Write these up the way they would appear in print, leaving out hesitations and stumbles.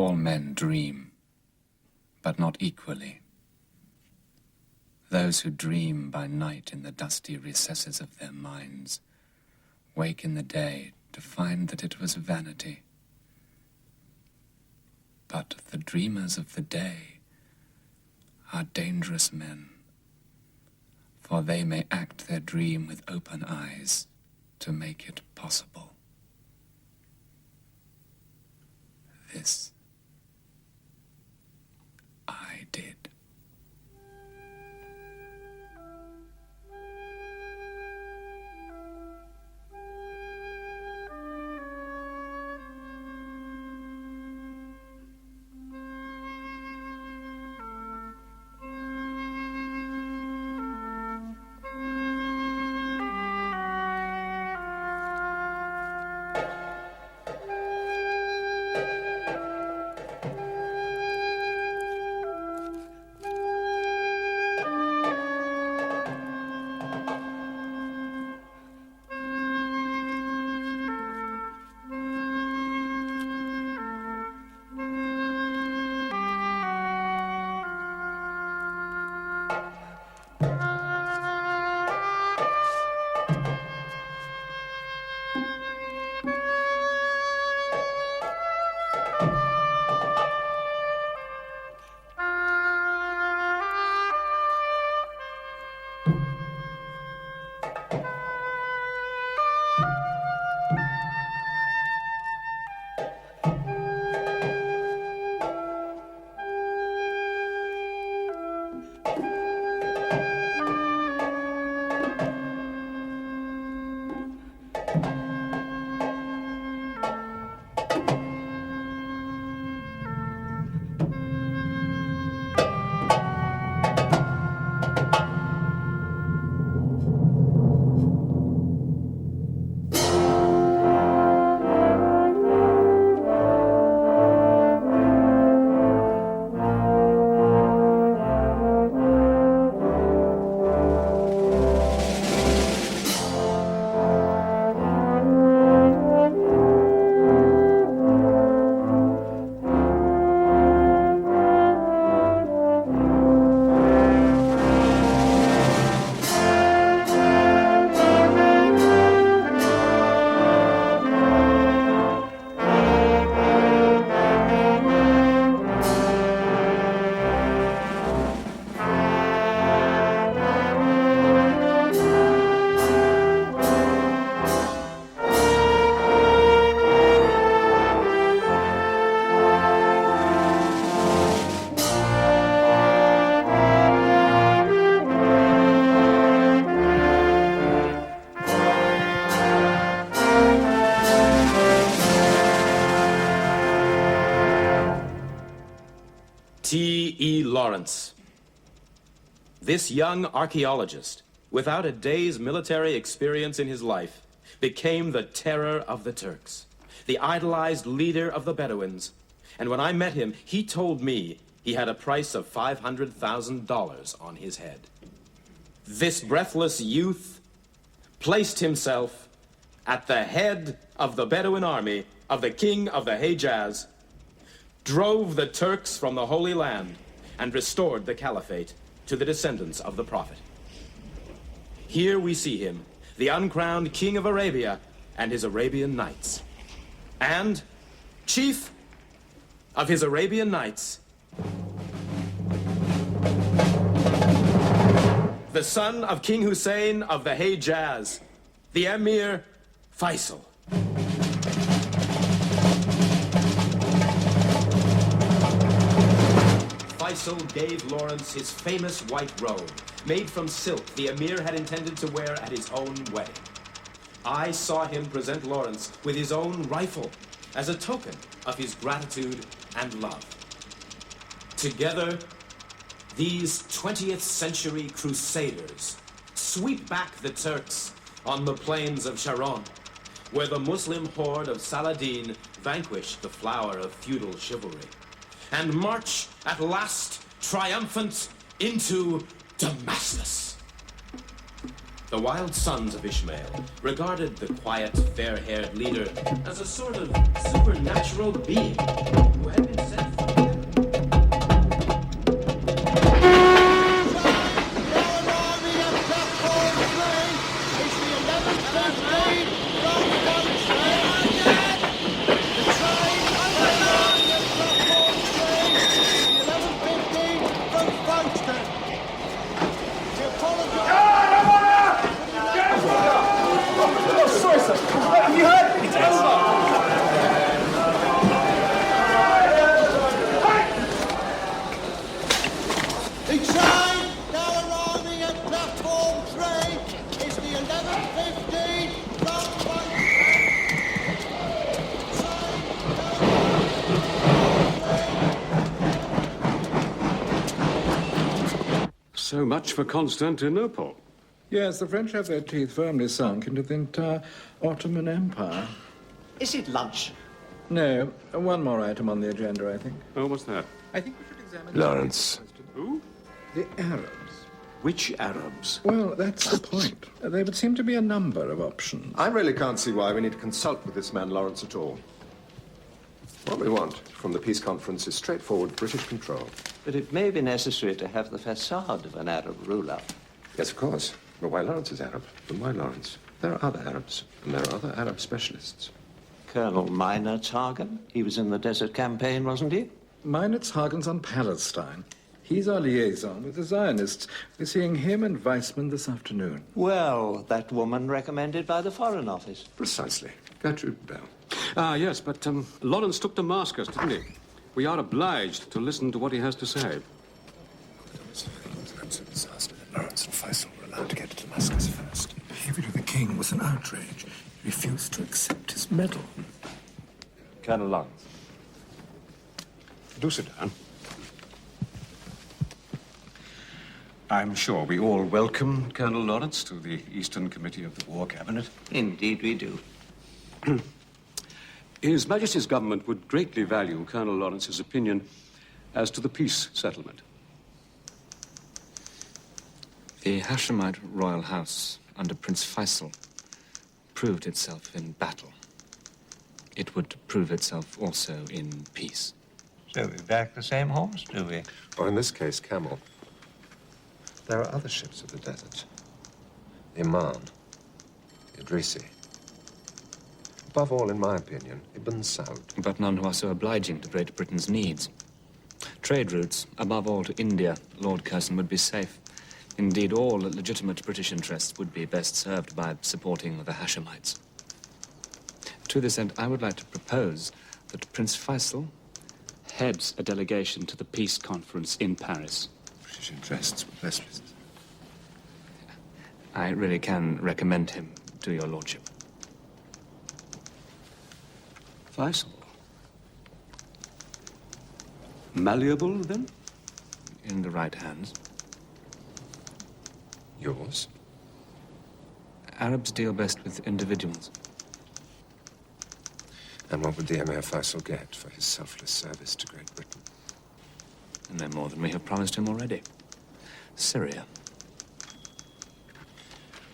All men dream, but not equally. Those who dream by night in the dusty recesses of their minds wake in the day to find that it was vanity. But the dreamers of the day are dangerous men, for they may act their dream with open eyes to make it possible. This I did. T.E. Lawrence. This young archaeologist, without a day's military experience in his life, became the terror of the Turks, the idolized leader of the Bedouins. And when I met him, he told me he had a price of $500,000 on his head. This breathless youth placed himself at the head of the Bedouin army of the king of the Hejaz, drove the Turks from the Holy Land, and restored the caliphate to the descendants of the Prophet. Here we see him, the uncrowned king of Arabia and his Arabian Nights. And chief of his Arabian Nights, the son of King Hussein of the Hejaz, the Emir Faisal. Faisal gave Lawrence his famous white robe, made from silk the Emir had intended to wear at his own wedding. I saw him present Lawrence with his own rifle as a token of his gratitude and love. Together, these 20th century crusaders sweep back the Turks on the plains of Sharon, where the Muslim horde of Saladin vanquished the flower of feudal chivalry, and march at last triumphant into Damascus. The wild sons of Ishmael regarded the quiet, fair-haired leader as a sort of supernatural being who had been sent from heaven. So much for Constantinople. Yes, the French have their teeth firmly sunk into the entire Ottoman Empire. Is it lunch? No, one more item on the agenda, I think. Oh, what's that? I think we should examine... Lawrence. Who? The Arabs. Which Arabs? Well, that's the point. There would seem to be a number of options. I really can't see why we need to consult with this man Lawrence at all. What we want from the peace conference is straightforward British control. But it may be necessary to have the facade of an Arab ruler. Yes, of course. But why Lawrence is Arab? But why Lawrence? There are other Arabs, and there are other Arab specialists. Colonel Meinertzhagen, he was in the Desert Campaign, wasn't he? Meinertzhagen's on Palestine. He's our liaison with the Zionists. We're seeing him and Weissman this afternoon. Well, that woman recommended by the Foreign Office. Precisely. Gertrude Bell. Ah, yes, but Lawrence took Damascus, didn't he? We are obliged to listen to what he has to say. It was an absolute disaster that Lawrence and Faisal were allowed to get to Damascus first. The behavior of the king was an outrage. He refused to accept his medal. Colonel Lawrence. Do sit down. I'm sure we all welcome Colonel Lawrence to the Eastern Committee of the War Cabinet. Indeed we do. His Majesty's government would greatly value Colonel Lawrence's opinion as to the peace settlement. The Hashemite royal house under Prince Faisal proved itself in battle. It would prove itself also in peace. So we back the same horse, do we? Or in this case, camel. There are other ships of the desert. The Iman, Idrisi. Above all, in my opinion, Ibn Saud. But none who are so obliging to Great Britain's needs. Trade routes, above all to India, Lord Curzon, would be safe. Indeed, all legitimate British interests would be best served by supporting the Hashemites. To this end, I would like to propose that Prince Faisal heads a delegation to the peace conference in Paris. British interests were best pleased. I really can recommend him to your lordship. Faisal. Malleable, then? In the right hands. Yours? Arabs deal best with individuals. And what would the Emir Faisal get for his selfless service to Great Britain? No more than we have promised him already. Syria.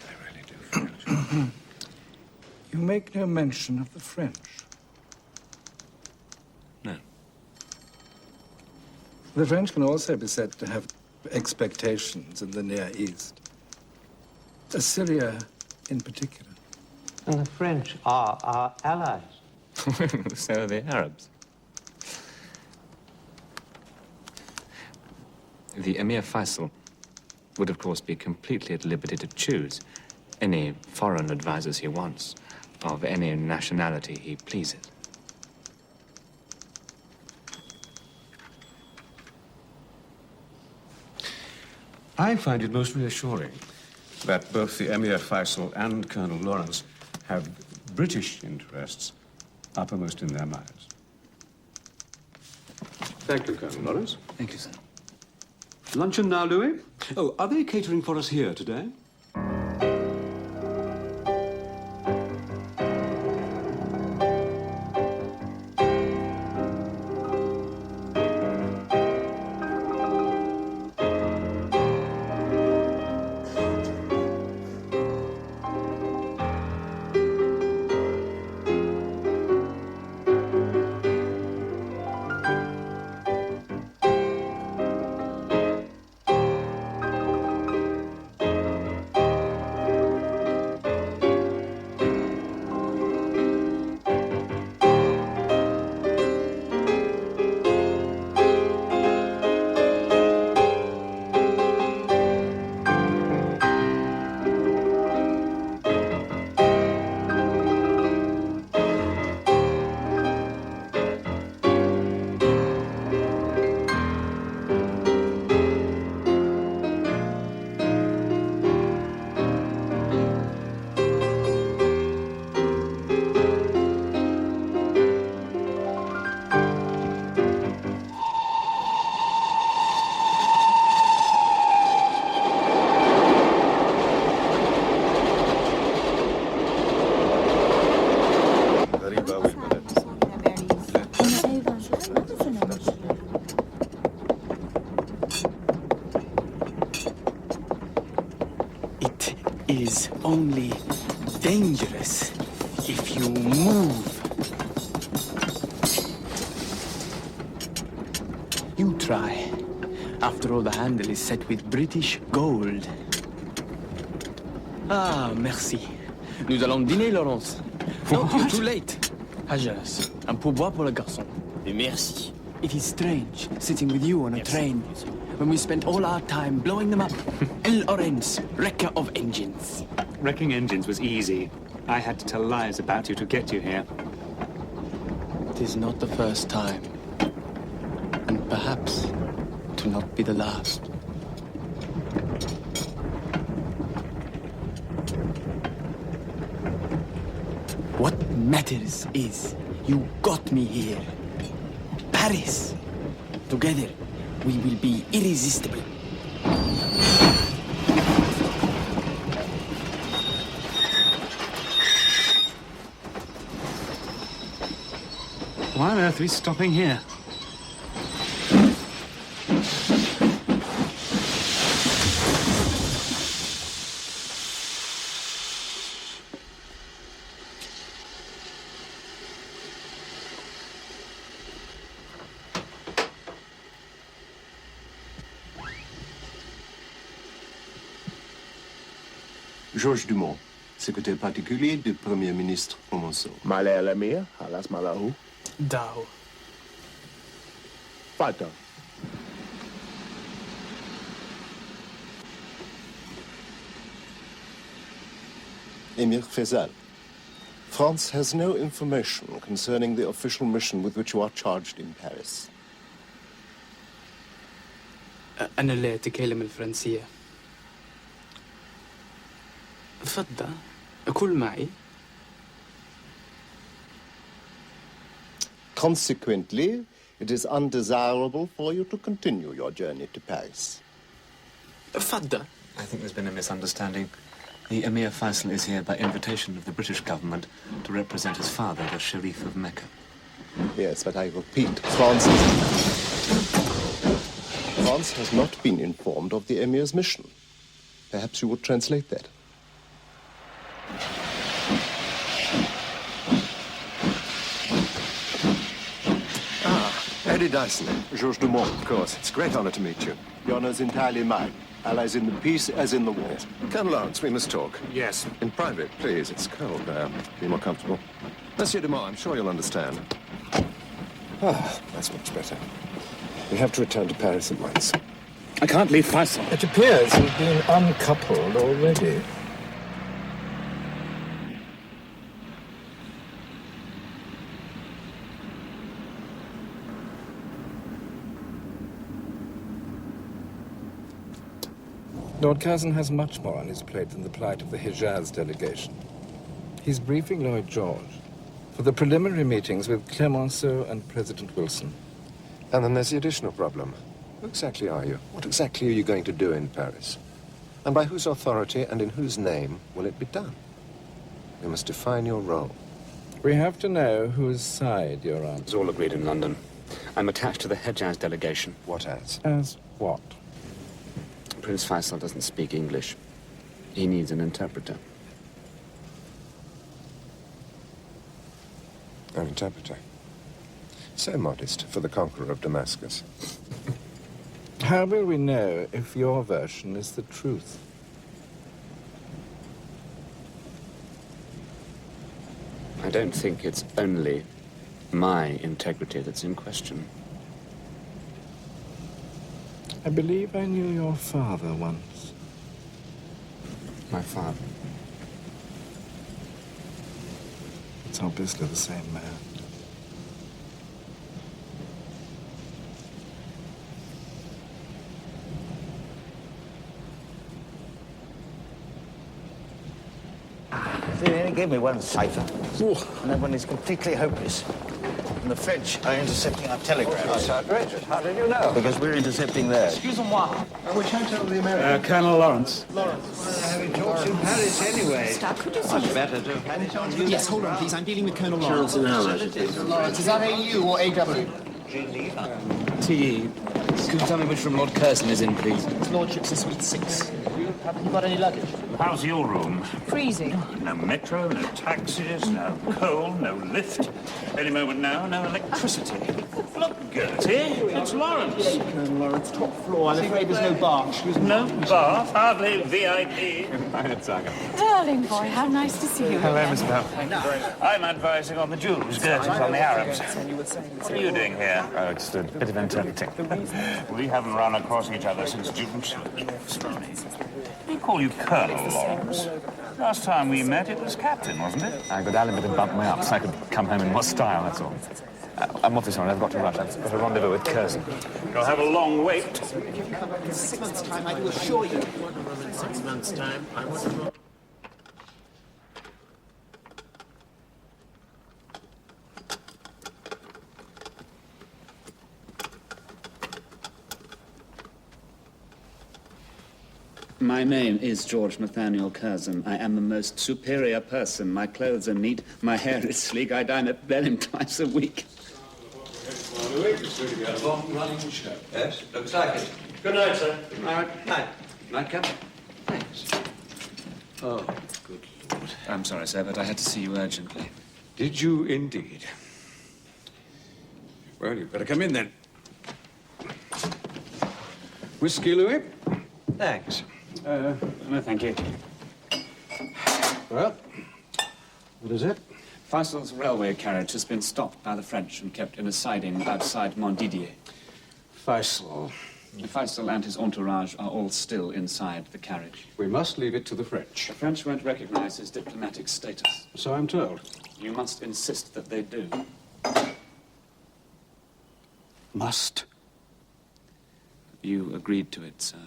I really do feel You make no mention of the French. No. The French can also be said to have expectations in the Near East. Syria in particular. And the French are our allies. So are the Arabs. The Emir Faisal would, of course, be completely at liberty to choose any foreign advisors he wants, of any nationality he pleases. I find it most reassuring that both the Emir Faisal and Colonel Lawrence have British interests uppermost in their minds. Thank you, Colonel Lawrence. Thank you, sir. Luncheon now, Louis? Oh, are they catering for us here today? is only dangerous if you move. You try. After all, the handle is set with British gold. Ah, merci. Nous allons dîner, Laurence. No, you're too late. Hajas, un pourboire pour le garçon. Et merci. It is strange, sitting with you on a train, when we spent all our time blowing them up. El Orenz, wrecker of engines. Wrecking engines was easy. I had to tell lies about you to get you here. It is not the first time. And perhaps to not be the last. What matters is you got me here. Paris. Together, we will be irresistible. Why on earth are we stopping here? Georges Dumont, secrétaire particulier du Premier ministre Clemenceau. Malé Lemire, alas Malahu. Dao. Fata. Emir Faisal. France has no information concerning the official mission with which you are charged in Paris. أنا اللي أتكلم الفرنسية. تفضل كل معي. Consequently, it is undesirable for you to continue your journey to Paris. تفضل. I think there's been a misunderstanding. The Emir Faisal is here by invitation of the British government to represent his father, the Sharif of Mecca. Yes, but I repeat, France has not been informed of the Emir's mission. Perhaps you would translate that. Eddie Dyson, Georges Dumont, of course. It's a great honor to meet you. The honor is entirely mine. Allies in the peace as in the war. Yes. Colonel Lawrence, we must talk. Yes. In private, please. It's cold there. Be more comfortable. Monsieur Dumont, I'm sure you'll understand. Ah, that's much better. We have to return to Paris at once. I can't leave Faisal. It appears you've been uncoupled already. Lord Curzon has much more on his plate than the plight of the Hejaz delegation. He's briefing Lloyd George for the preliminary meetings with Clemenceau and President Wilson. And then there's the additional problem. Who exactly are you? What exactly are you going to do in Paris? And by whose authority and in whose name will it be done? You must define your role. We have to know whose side you're on. It's all agreed in London. I'm attached to the Hejaz delegation. What as? As what? Prince Faisal doesn't speak English. He needs an interpreter. An interpreter. So modest for the conqueror of Damascus. How will we know if your version is the truth? I don't think it's only my integrity that's in question. I believe I knew your father once. My father. It's obviously the same man. They only gave me one cipher. And that one is completely hopeless. And the French are intercepting our telegrams. That's outrageous. How did you know? Because we're intercepting theirs. Excusez-moi. Which hotel the American? Colonel Lawrence. Having talks in Paris anyway. Much better to have had it on you. Yes, hold on, please. I'm dealing with Colonel Lawrence. Lawrence, is that AU or AW? TE. Could you tell me which room Lord Curzon is in, please? His lordship's in suite 6. Haven't you got any luggage? How's your room? Freezing. No metro, no taxis, no coal, no lift. Any moment now, no electricity. Look, Gertie, it's Lawrence. Colonel Lawrence, top floor. I'm afraid there's no bar. No bath, hardly VIP. Darling boy, how nice to see you. Hello, Miss Bell. I'm advising on the Jews, Gertie's on the Arabs. What are you doing here? Oh, just a bit of interpreting. We haven't run across each other since June. Excuse me. We call you Colonel Lawrence. Last time we met, it was Captain, wasn't it? I got Alan to bump me up so I could come home in more style, that's all. I'm off this one. I've got to rush. I've got a rendezvous with Curzon. You'll have a long wait. In 6 months' time, I do assure you. 6 months' time, I would. My name is George Nathaniel Curzon. I am the most superior person. My clothes are neat, my hair is sleek. I dine at Blenheim twice a week. It's going to be a long-running show. Yes, looks like it. Good night, sir. Night. Night, Captain. Thanks. Oh, good Lord. I'm sorry, sir, but I had to see you urgently. Did you indeed? Well, you'd better come in then. Whiskey, Louis? Thanks. No, thank you. Well, what is it? Faisal's railway carriage has been stopped by the French and kept in a siding outside Montdidier. Faisal. Faisal and his entourage are all still inside the carriage. We must leave it to the French. The French won't recognize his diplomatic status. So I'm told. You must insist that they do. Must? You agreed to it, sir.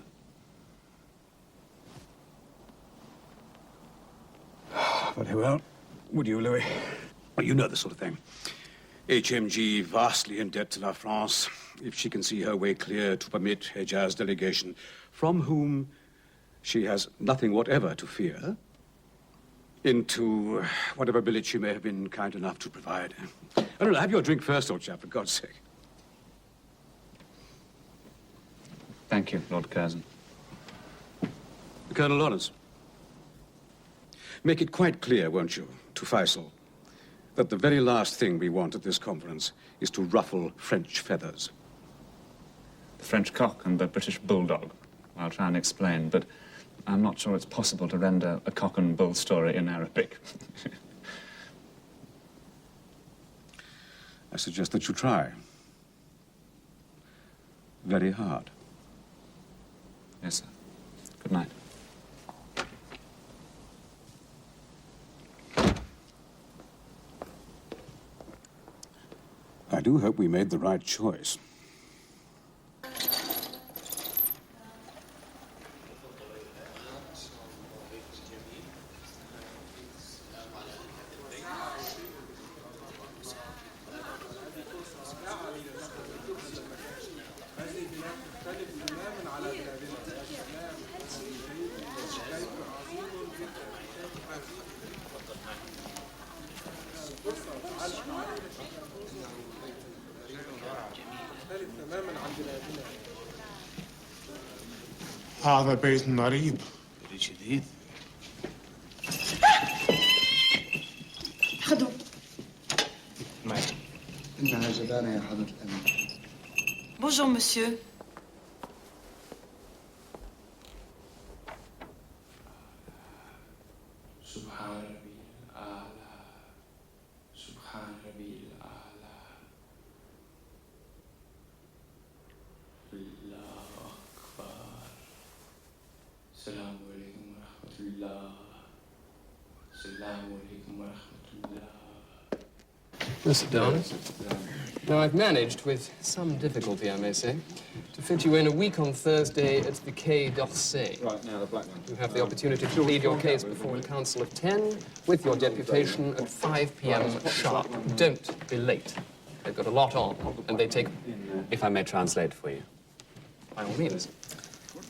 Very well. Would you, Louis? Well, you know the sort of thing. HMG vastly in debt to La France. If she can see her way clear to permit Hejaz delegation, from whom she has nothing whatever to fear, into whatever village she may have been kind enough to provide. I don't know, have your drink first, old chap, for God's sake. Thank you, Lord Curzon. Colonel Lawrence, make it quite clear, won't you, to Faisal, that the very last thing we want at this conference is to ruffle French feathers. The French cock and the British bulldog. I'll try and explain, but I'm not sure it's possible to render a cock and bull story in Arabic. I suggest that you try. Very hard. Yes, sir. Good night. I do hope we made the right choice. هذا بيت مريض. بيت جديد. خذوا. إنها جبانة يا حضرة الأمير. Bonjour, monsieur. سبحان ربي الأعلى. سبحان ربي الأعلى. الله أكبر. السلام عليكم ورحمة الله. السلام عليكم ورحمة الله. Sit down. Now, I've managed, with some difficulty, I may say, to fit you in a week on Thursday at the Quai d'Orsay. Right, now the black one. You have the opportunity to plead your case before a council of 10 with your deputation at 5 p.m. sharp. Don't be late. They've got a lot on, and they take... If I may translate for you. By all means.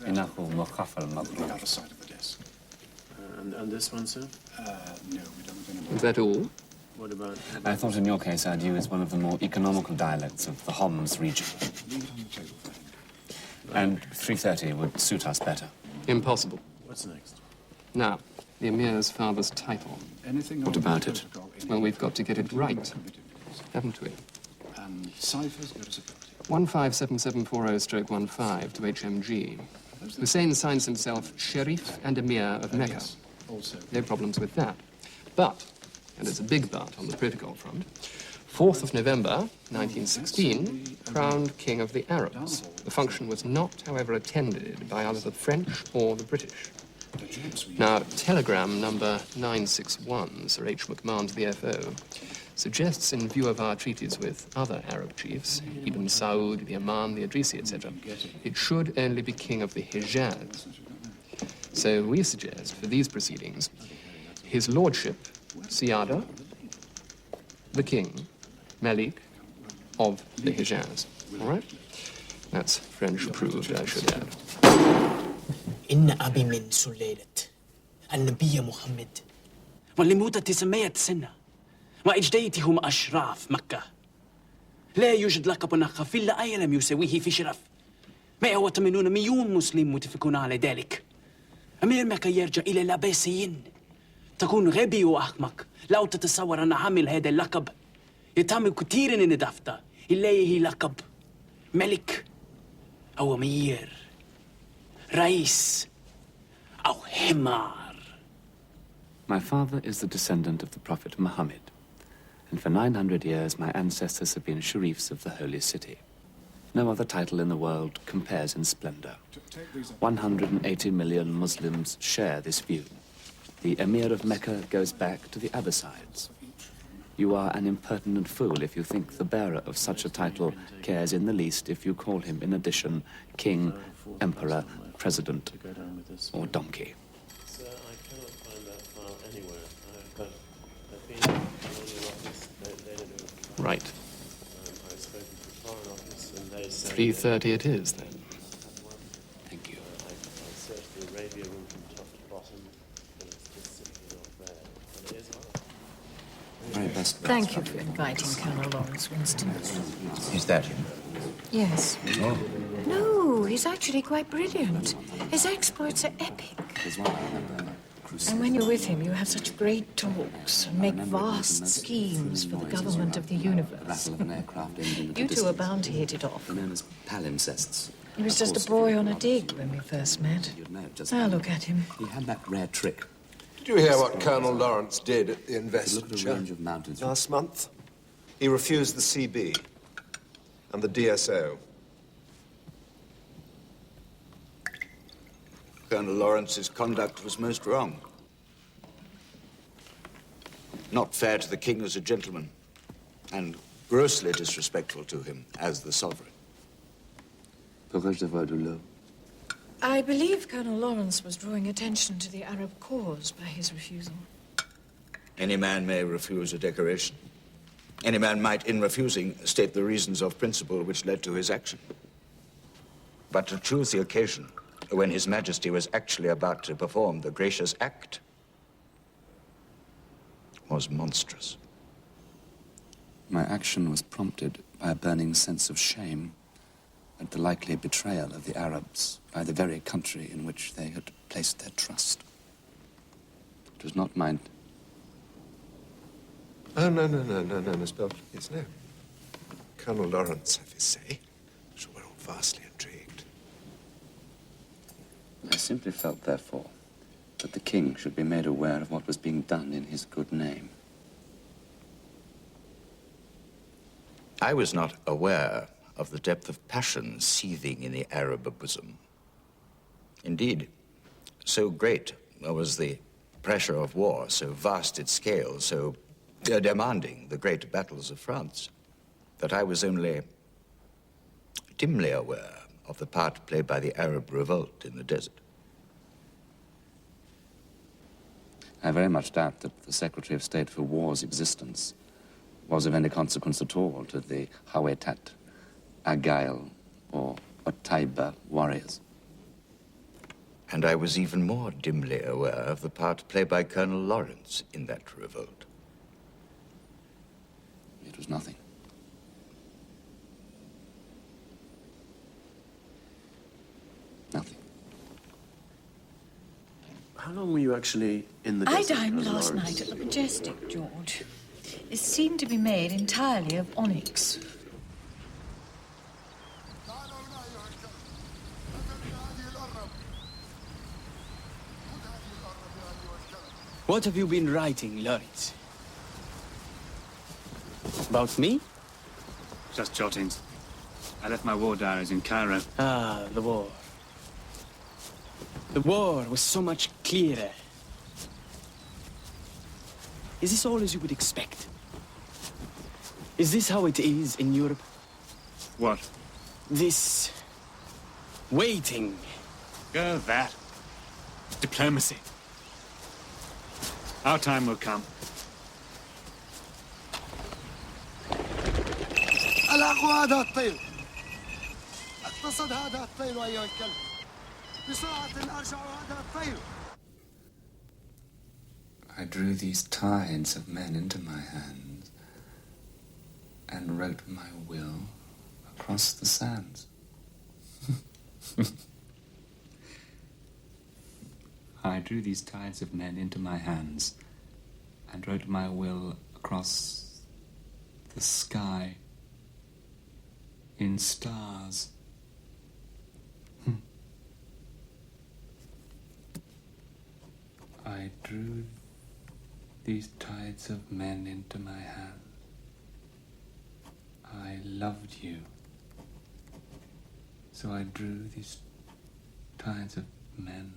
Out of sight of the desk. And this one, sir? No, we don't have any. Is that all? What about... I thought in your case I'd use one of the more economical dialects of the Homs region. Leave it on the table. And 3:30 would suit us better. Impossible. What's next? Now, the Emir's father's title. What about it? Well, we've got to get it right, haven't we? Ciphers go to security. 157740/15 to HMG. Hussein signs himself Sharif and Emir of Mecca. No problems with that. But, and it's a big but on the protocol front, 4th of November, 1916, crowned King of the Arabs. The function was not, however, attended by either the French or the British. Now, telegram number 961, Sir H. McMahon to the FO, suggests, in view of our treaties with other Arab chiefs, Ibn Saud, the Aman, the Idrisi, etc., it should only be King of the Hijaz. So we suggest, for these proceedings, His Lordship, Siyada, the King, Malik, of the Hijaz. All right? That's French approved, I should add. إن أبي من سلالة النبي محمد واللموتة سميت سنة وإجديتهم أشراف مكة لا يوجد لقب نخف إلا أي لم يساويه في شرف 180 مليون مسلم متفقون على ذلك أمير مكة يرجع إلى العباسيين تكون غبي وأحمق لو تتصور أن عامل هذا اللقب يتهم كثير من دافته إليه لقب ملك أو أمير رئيس أو حمار. My father is the descendant of the Prophet Muhammad, and for 900 years my ancestors have been Sharifs of the Holy City. No other title in the world compares in splendor. 180 million Muslims share this view. The Emir of Mecca goes back to the Abbasides. You are an impertinent fool if you think the bearer of such a title cares in the least if you call him in addition King, Emperor, President, or Donkey. Sir, I cannot find that file anywhere. But I've been in your office. They don't know. Right. I've spoken to the Foreign Office and they say... 3:30 it is, then. Thank you. I searched the Arabia room from top to bottom, but it's just simply not there. And it is hard. Very best. Thank you for inviting Colonel Lawrence Winston. Is that him? Yes. Oh. No, he's actually quite brilliant. His exploits are epic. And when you're with him, you have such great talks and make vast schemes for the government of the universe. You two are bound to hit it off. Known as palimpsests. He was just a boy on a dig when we first met. Now look at him. He had that rare trick. Did you hear what Colonel Lawrence did at the investiture? Look at a range of mountains. Last month, he refused the CB and the DSO. Colonel Lawrence's conduct was most wrong. Not fair to the king as a gentleman, and grossly disrespectful to him as the sovereign. I believe Colonel Lawrence was drawing attention to the Arab cause by his refusal. Any man may refuse a decoration. Any man might, in refusing, state the reasons of principle which led to his action. But to choose the occasion when His Majesty was actually about to perform the gracious act was monstrous. My action was prompted by a burning sense of shame at the likely betrayal of the Arabs by the very country in which they had placed their trust. It was not mine. Oh, no, Miss Belton. Yes, no. Colonel Lawrence have his say. I'm sure we're all vastly intrigued. I simply felt, therefore, that the king should be made aware of what was being done in his good name. I was not aware of the depth of passion seething in the Arab bosom. Indeed, so great was the pressure of war, so vast its scale, so demanding the great battles of France, that I was only dimly aware of the part played by the Arab revolt in the desert. I very much doubt that the Secretary of State for War's existence was of any consequence at all to the Hawetat, Agail, or Otaiba warriors. And I was even more dimly aware of the part played by Colonel Lawrence in that revolt. It was nothing. Nothing. How long were you actually in the I desert? dined last Lawrence? night at the Majestic, George. It seemed to be made entirely of onyx. What have you been writing, Lawrence? About me? Just jottings. I left my war diaries in Cairo. Ah, the war. The war was so much clearer. Is this all as you would expect? Is this how it is in Europe? What? This... waiting. That. Diplomacy. Our time will come. الأخوة هذا الطير اقتصد هذا الطير أيها الكلب بسرعة أرجع هذا الطير. I drew these tides of men into my hands and wrote my will across the sands. I drew these tides of men into my hands and wrote my will across the sky in stars. I drew these tides of men into my hands. I loved you. So I drew these tides of men.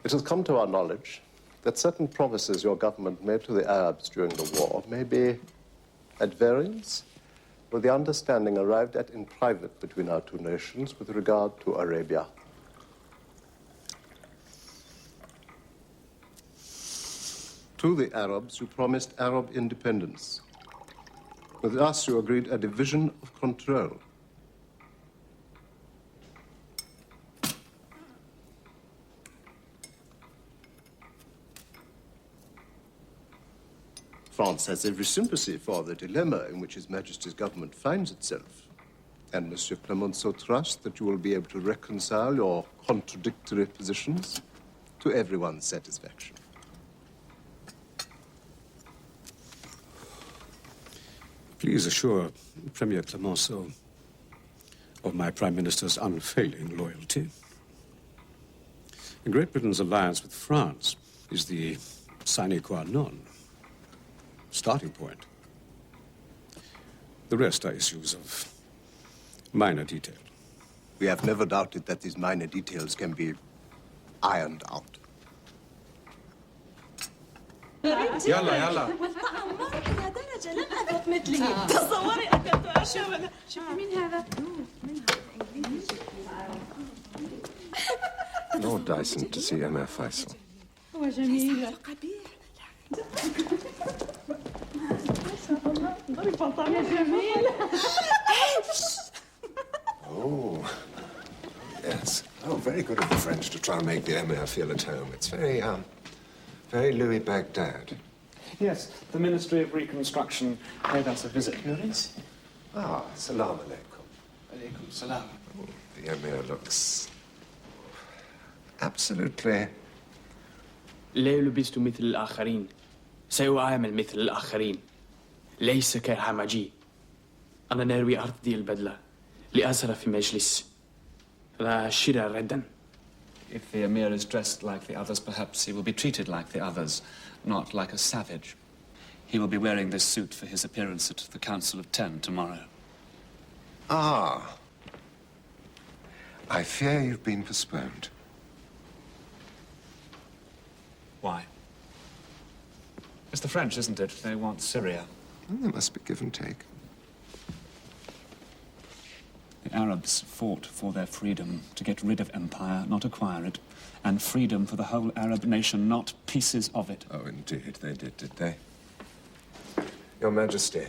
It has come to our knowledge that certain promises your government made to the Arabs during the war may be at variance with the understanding arrived at in private between our two nations with regard to Arabia. To the Arabs, you promised Arab independence. With us, you agreed a division of control. France has every sympathy for the dilemma in which His Majesty's government finds itself. And Monsieur Clemenceau trusts that you will be able to reconcile your contradictory positions to everyone's satisfaction. Please assure Premier Clemenceau of my Prime Minister's unfailing loyalty. Great Britain's alliance with France is the sine qua non, starting point. The rest are issues of minor detail. We have never doubted that these minor details can be ironed out. يلا يلا. تصوري أكلت أشياء. شوفي مين هذا؟ Lord Dyson to see Emir Faisal. هو جميل. قبيح. ضرب بطل يا جميل. Oh, yes. Oh, very good of the French to try and make the Emir feel at home. It's very Louis Baghdad. Yes, the Ministry of Reconstruction paid us a visit. Lawrence? Ah, salam alaikum. Alaikum salam. Oh, the Emir looks absolutely... لا لبست مثل الآخرين سأعامل مثل الآخرين ليس كهمجي أنا نروي أرضي البدلة لأسر في مجلس لا شرى ردا. If the Emir is dressed like the others, perhaps he will be treated like the others, not like a savage. He will be wearing this suit for his appearance at the Council of Ten tomorrow. Ah. I fear you've been postponed. Why? It's the French, isn't it? They want Syria. Well, there must be give and take. The Arabs fought for their freedom, to get rid of empire, not acquire it, and freedom for the whole Arab nation, not pieces of it. Oh, indeed, they did they? Your Majesty,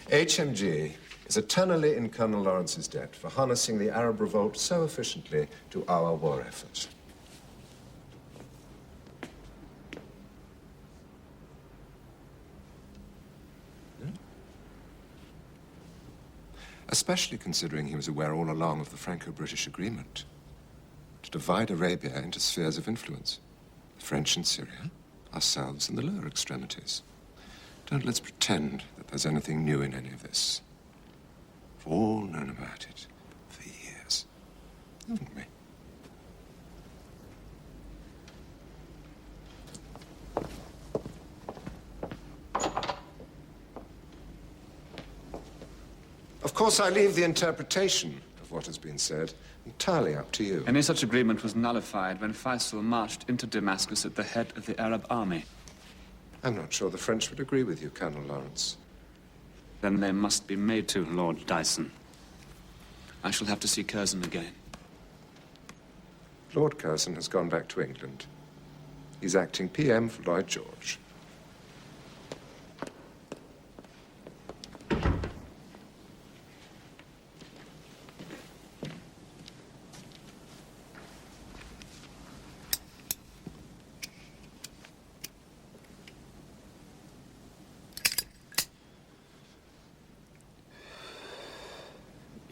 HMG is eternally in Colonel Lawrence's debt for harnessing the Arab revolt so efficiently to our war effort. Especially considering he was aware all along of the Franco-British agreement to divide Arabia into spheres of influence. The French in Syria, ourselves in the lower extremities. Don't let's pretend that there's anything new in any of this. We've all known about it for years, haven't we? Of course, I leave the interpretation of what has been said entirely up to you. Any such agreement was nullified when Faisal marched into Damascus at the head of the Arab army. I'm not sure the French would agree with you, Colonel Lawrence. Then they must be made to, Lord Dyson. I shall have to see Curzon again. Lord Curzon has gone back to England. He's acting PM for Lloyd George.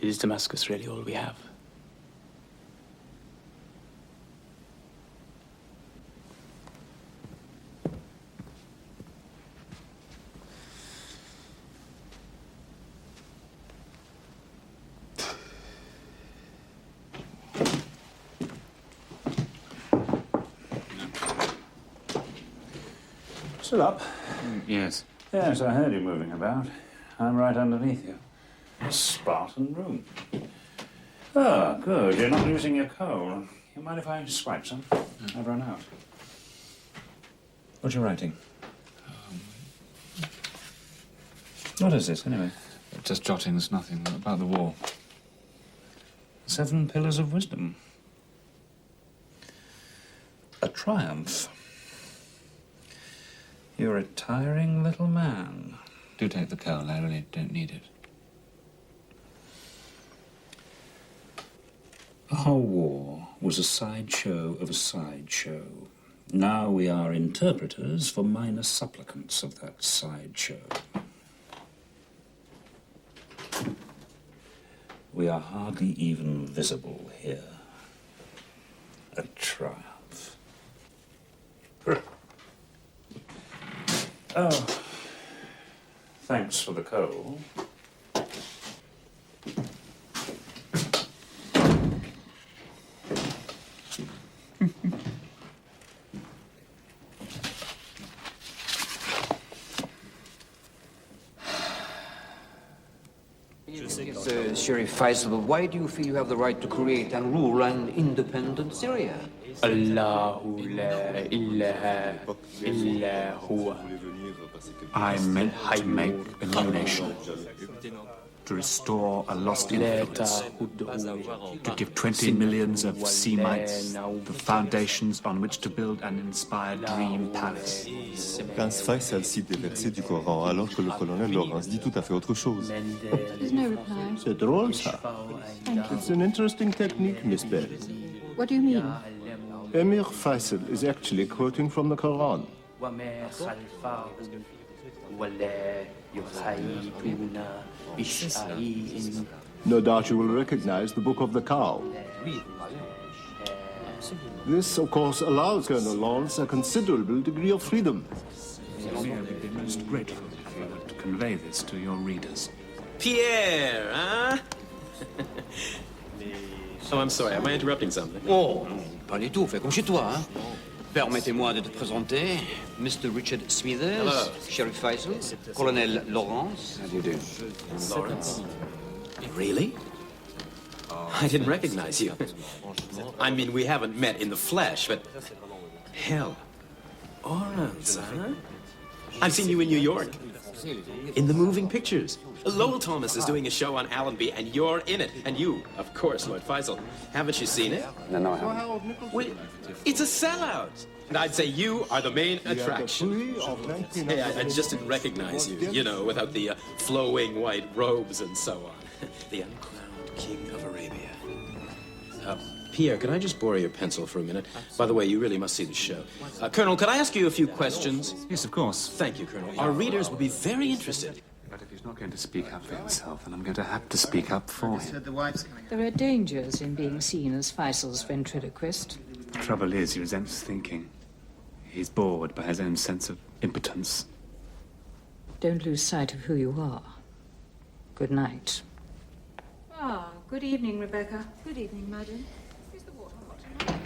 Is Damascus really all we have? Still up? Yes. Yes, I heard you moving about. I'm right underneath you. A Spartan room. Oh, good. You're not losing your coal. You mind if I swipe some? I've run out. What are you writing? What is this, anyway? Just jottings, nothing about the war. 7 Pillars of Wisdom. A triumph. You're a tiring little man. Do take the coal. I really don't need it. Our war was a sideshow of a sideshow. Now we are interpreters for minor supplicants of that sideshow. We are hardly even visible here. A triumph. Oh, thanks for the coal. Sheriff Faisal, why do you feel you have the right to create and rule an independent Syria? Allahu la ilaha illa huwa. I meant to make a new nation, to restore a lost influence, to give 20 millions of Semites the foundations on which to build an inspired dream palace. Prince Faisal cite des versets du Coran alors que le colonel Lawrence dit tout à fait autre chose. There's no reply. C'est drôle, ça. It's an interesting technique, Miss Bell. What do you mean? Emir Faisal is actually quoting from the Quran. No doubt you will recognize the Book of the Cow. This, of course, allows Colonel Lawrence a considerable degree of freedom. I'd be most grateful if you would convey this to your readers. Pierre, huh? Oh, I'm sorry, am I interrupting something? Oh, pas du tout, fais comme chez toi, hein. Permettez-moi de te présenter Mr. Richard Smithers, Hello. Sheriff Faisal, Colonel Lawrence. How do you do? Lawrence? Really? I didn't recognize you. I mean, we haven't met in the flesh, but... Hell, Lawrence, huh? I've seen you in New York. In the moving pictures. Lowell Thomas is doing a show on Allenby, and you're in it. And you, of course, Lloyd Faisal. Haven't you seen it? No, I haven't. Wait, it's a sellout. And I'd say you are the main attraction. Hey, I just didn't recognize you, you know, without the flowing white robes and so on. The uncrowned king of Arabia. Pierre, can I just borrow your pencil for a minute? By the way, you really must see the show. Colonel, could I ask you a few questions? Yes, of course. Thank you, Colonel. Our readers will be very interested. But if he's He's not going to speak up for himself, and I'm going to have to speak up for him. There are dangers in being seen as Faisal's ventriloquist. The trouble is, he resents thinking. He's bored by his own sense of impotence. Don't lose sight of who you are. Good night. Ah, good evening, Rebecca. Good evening, madam. Is the water hot enough?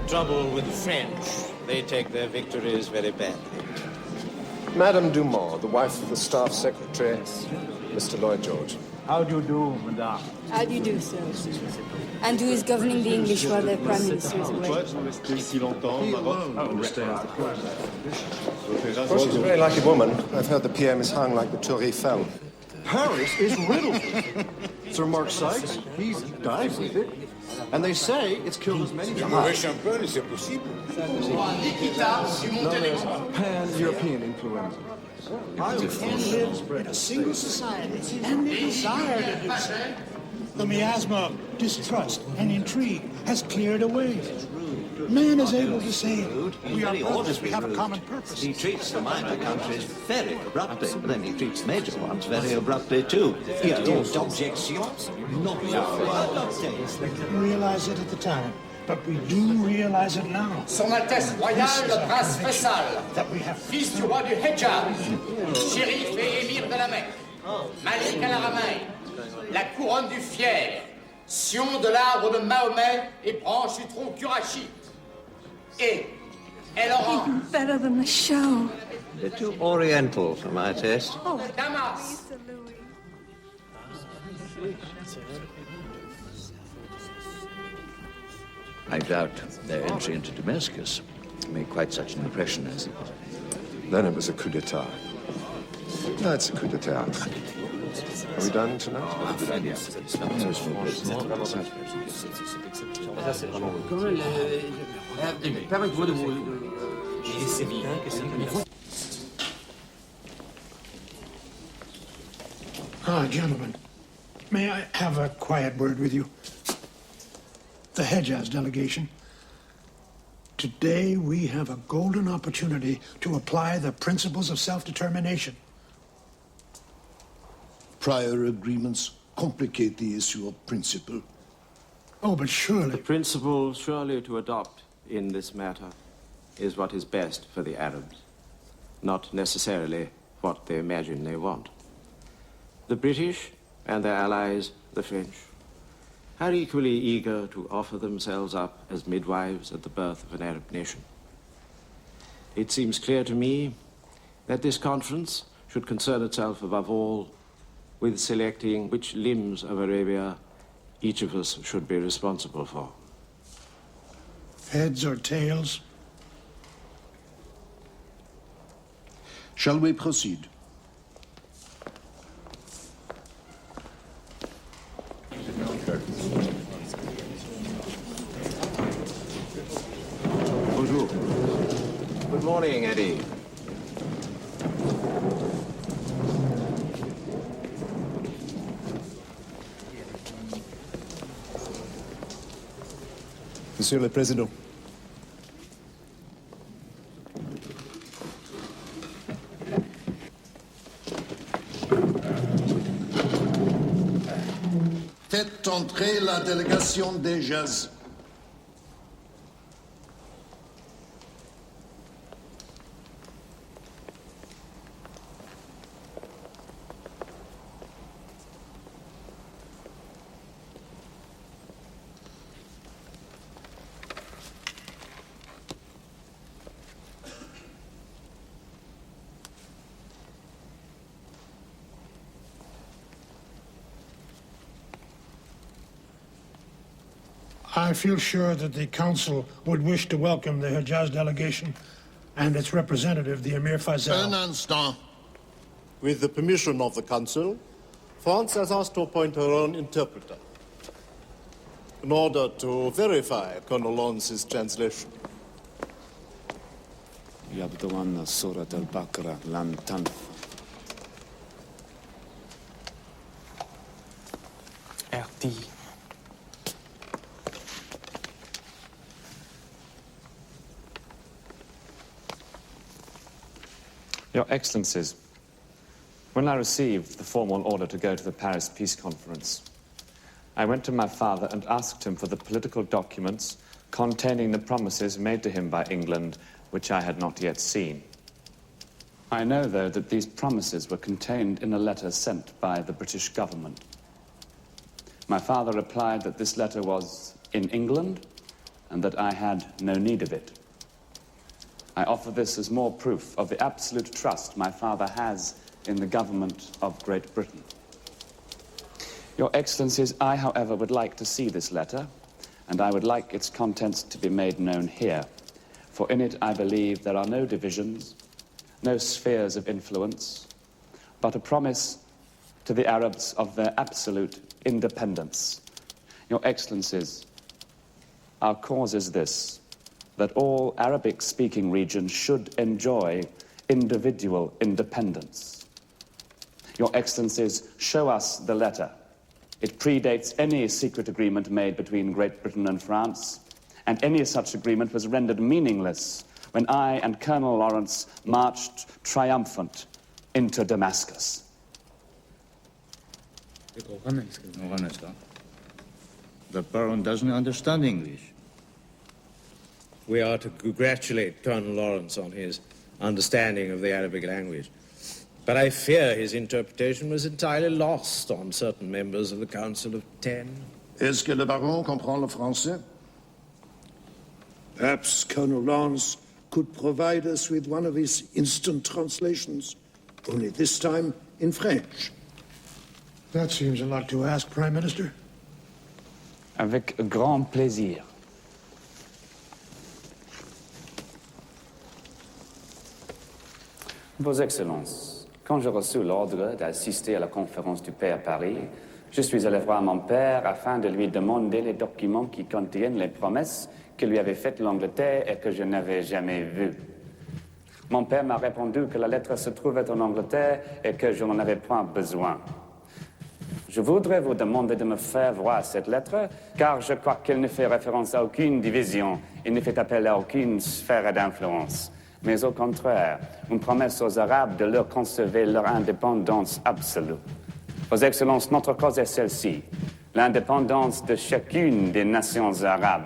Trouble with the French. They take their victories very badly. Madame Dumont, the wife of the staff secretary, Mr. Lloyd George. How do you do, madame? How do you do, sir? And who is governing the English while their prime minister is away? Well, she's a very lucky woman. I've heard the PM is hung like the Tour Eiffel. Paris is riddled. Sir Mark Sykes, he's died with it. And they say it's killed as many people. No, there's pan-European influenza. Man lives in a single society, and they desire to do so. The miasma of distrust and intrigue has cleared away. Man is able to say, we are brothers, we have a common purpose. He treats the minor countries very abruptly, but then he treats the major ones very abruptly too. Il y a d'objections, not We realize it at the time, but we do realize it now. Son Altesse Royale, le Prince Faisal, fils du roi du Hejaz, shérif et émir de la Mecque, Malik al-Haramain, la couronne du fier, sion de l'arbre de Mahomet et branche du tronc Kurashite. Et elle aura... Even better than the show. They're too oriental for my taste. Oh, Damas. I doubt their entry into Damascus made quite such an impression as it was. Then it was a coup d'etat. No, it's a coup d'etat. Are we dining tonight? Ah, gentlemen, may I have a quiet word with you? The Hejaz delegation. Today we have a golden opportunity to apply the principles of self-determination. Prior agreements complicate the issue of principle. Oh, but surely... The principle surely to adopt in this matter is what is best for the Arabs, not necessarily what they imagine they want. The British and their allies, the French, are equally eager to offer themselves up as midwives at the birth of an Arab nation. It seems clear to me that this conference should concern itself above all with selecting which limbs of Arabia each of us should be responsible for. Heads or tails? Shall we proceed? Bonjour. Good morning, Eddie. Monsieur le Président. Faites entrer la délégation des Hejaz. I feel sure that the Council would wish to welcome the Hejaz delegation and its representative, the Emir Faisal. Un instant. With the permission of the Council, France has asked to appoint her own interpreter in order to verify Colonel Lawrence's translation. يبدو أن سورة البقرة لن تنفع. Your Excellencies, when I received the formal order to go to the Paris Peace Conference, I went to my father and asked him for the political documents containing the promises made to him by England, which I had not yet seen. I know, though, that these promises were contained in a letter sent by the British government. My father replied that this letter was in England and that I had no need of it. I offer this as more proof of the absolute trust my father has in the government of Great Britain. Your Excellencies, I, however, would like to see this letter, and I would like its contents to be made known here, for in it I believe there are no divisions, no spheres of influence, but a promise to the Arabs of their absolute independence. Your Excellencies, our cause is this, that all Arabic-speaking regions should enjoy individual independence. Your Excellencies, show us the letter. It predates any secret agreement made between Great Britain and France, and any such agreement was rendered meaningless when I and Colonel Lawrence marched triumphant into Damascus. The Baron doesn't understand English. We are to congratulate Colonel Lawrence on his understanding of the Arabic language. But I fear his interpretation was entirely lost on certain members of the Council of Ten. Est-ce que le Baron comprend le français? Perhaps Colonel Lawrence could provide us with one of his instant translations, only this time in French. That seems a lot to ask, Prime Minister. Avec grand plaisir. Vos Excellences, quand j'ai reçu l'ordre d'assister à la conférence du paix à Paris, je suis allé voir mon père afin de lui demander les documents qui contiennent les promesses que lui avait faites l'Angleterre et que je n'avais jamais vues. Mon père m'a répondu que la lettre se trouvait en Angleterre et que je n'en avais point besoin. Je voudrais vous demander de me faire voir cette lettre, car je crois qu'elle ne fait référence à aucune division et ne fait appel à aucune sphère d'influence, mais au contraire, une promesse aux Arabes de leur conserver leur indépendance absolue. Vos Excellences, notre cause est celle-ci, l'indépendance de chacune des nations arabes.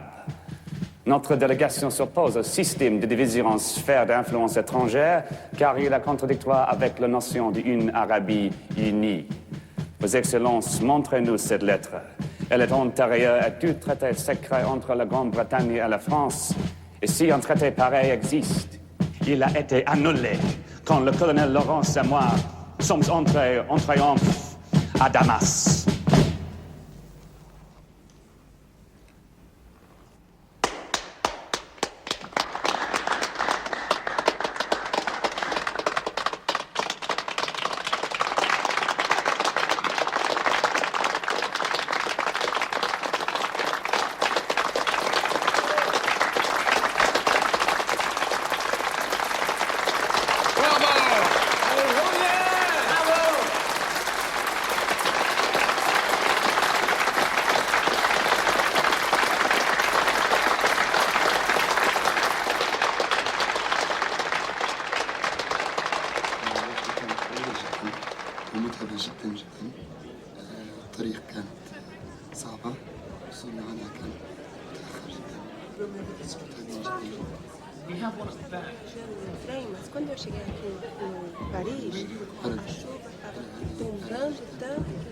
Notre délégation s'oppose au système de division en sphères d'influence étrangère, car il est contradictoire avec la notion d'une Arabie unie. Vos Excellences, montrez-nous cette lettre. Elle est antérieure à tout traité secret entre la Grande-Bretagne et la France. Et si un traité pareil existe, il a été annulé quand le colonel Lawrence et moi sommes entrés en triomphe à Damas. الطريق كانت صعبة وصلنا على كان We have one at the back. Mas quando eu cheguei aqui em Paris, a chuva estava tombando tanto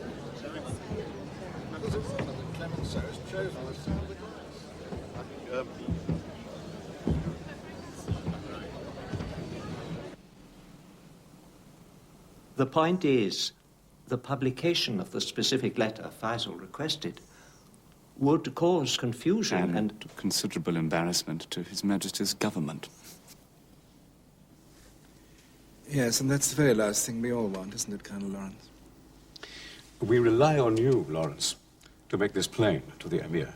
The point is, the publication of the specific letter Faisal requested would cause confusion and considerable embarrassment to His Majesty's government. Yes, and that's the very last thing we all want, isn't it, Colonel Lawrence? We rely on you, Lawrence, to make this plain to the Emir.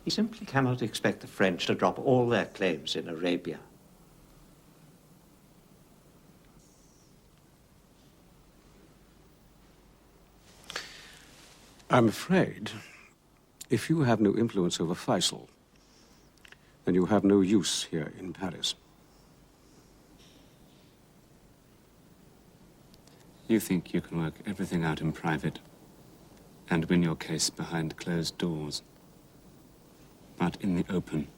he simply cannot expect the French to drop all their claims in Arabia. I'm afraid, if you have no influence over Faisal, then you have no use here in Paris. You think you can work everything out in private and win your case behind closed doors. But in the open,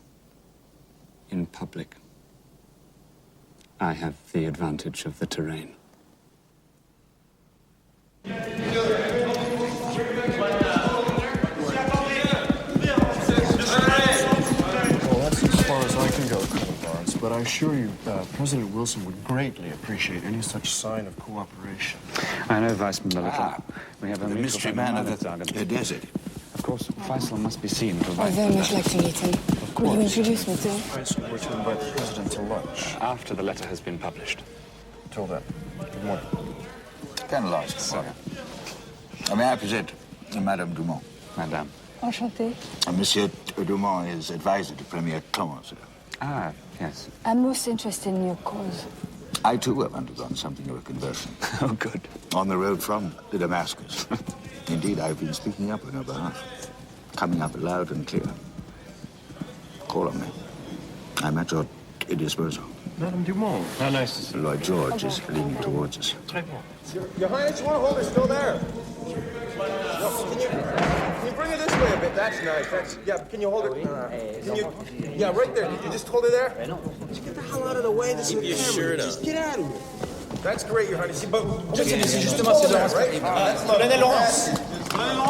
in public, I have the advantage of the terrain. Well, that's as far as I can go, Colonel Lawrence, but I assure you, President Wilson would greatly appreciate any such sign of cooperation. I know, Viceman Military. We have a the mutual mystery friend man of of mine at the desert. Of course, Faisal must be seen to I'd very much like to meet him. Will you introduce me to him? Faisal were to invite the President to lunch. After the letter has been published. Till then, good morning. Colonel Lawrence, sir. May I present Madame Dumont? Madame. Enchantée. Monsieur Dumont is advisor to Premier Clement, sir. Ah, yes. I'm most interested in your cause. I, too, have undergone something of a conversion. Oh, good. On the road from Damascus. Indeed, I've been speaking up on her behalf. Coming up loud and clear. Call on me. I'm at your disposal. Madame Dumont. How nice to see you. Lloyd George is leaning towards us. Your Highness, you want to hold it still there? No, can you bring it this way a bit? That's nice. Yeah, can you hold it? Yeah, right there. Can you just hold it there? Just get the hell out of the way. This is the camera. Just get out of here. That's great, Your Highness. But just hold it there, right? Prenez Laurence. Colonel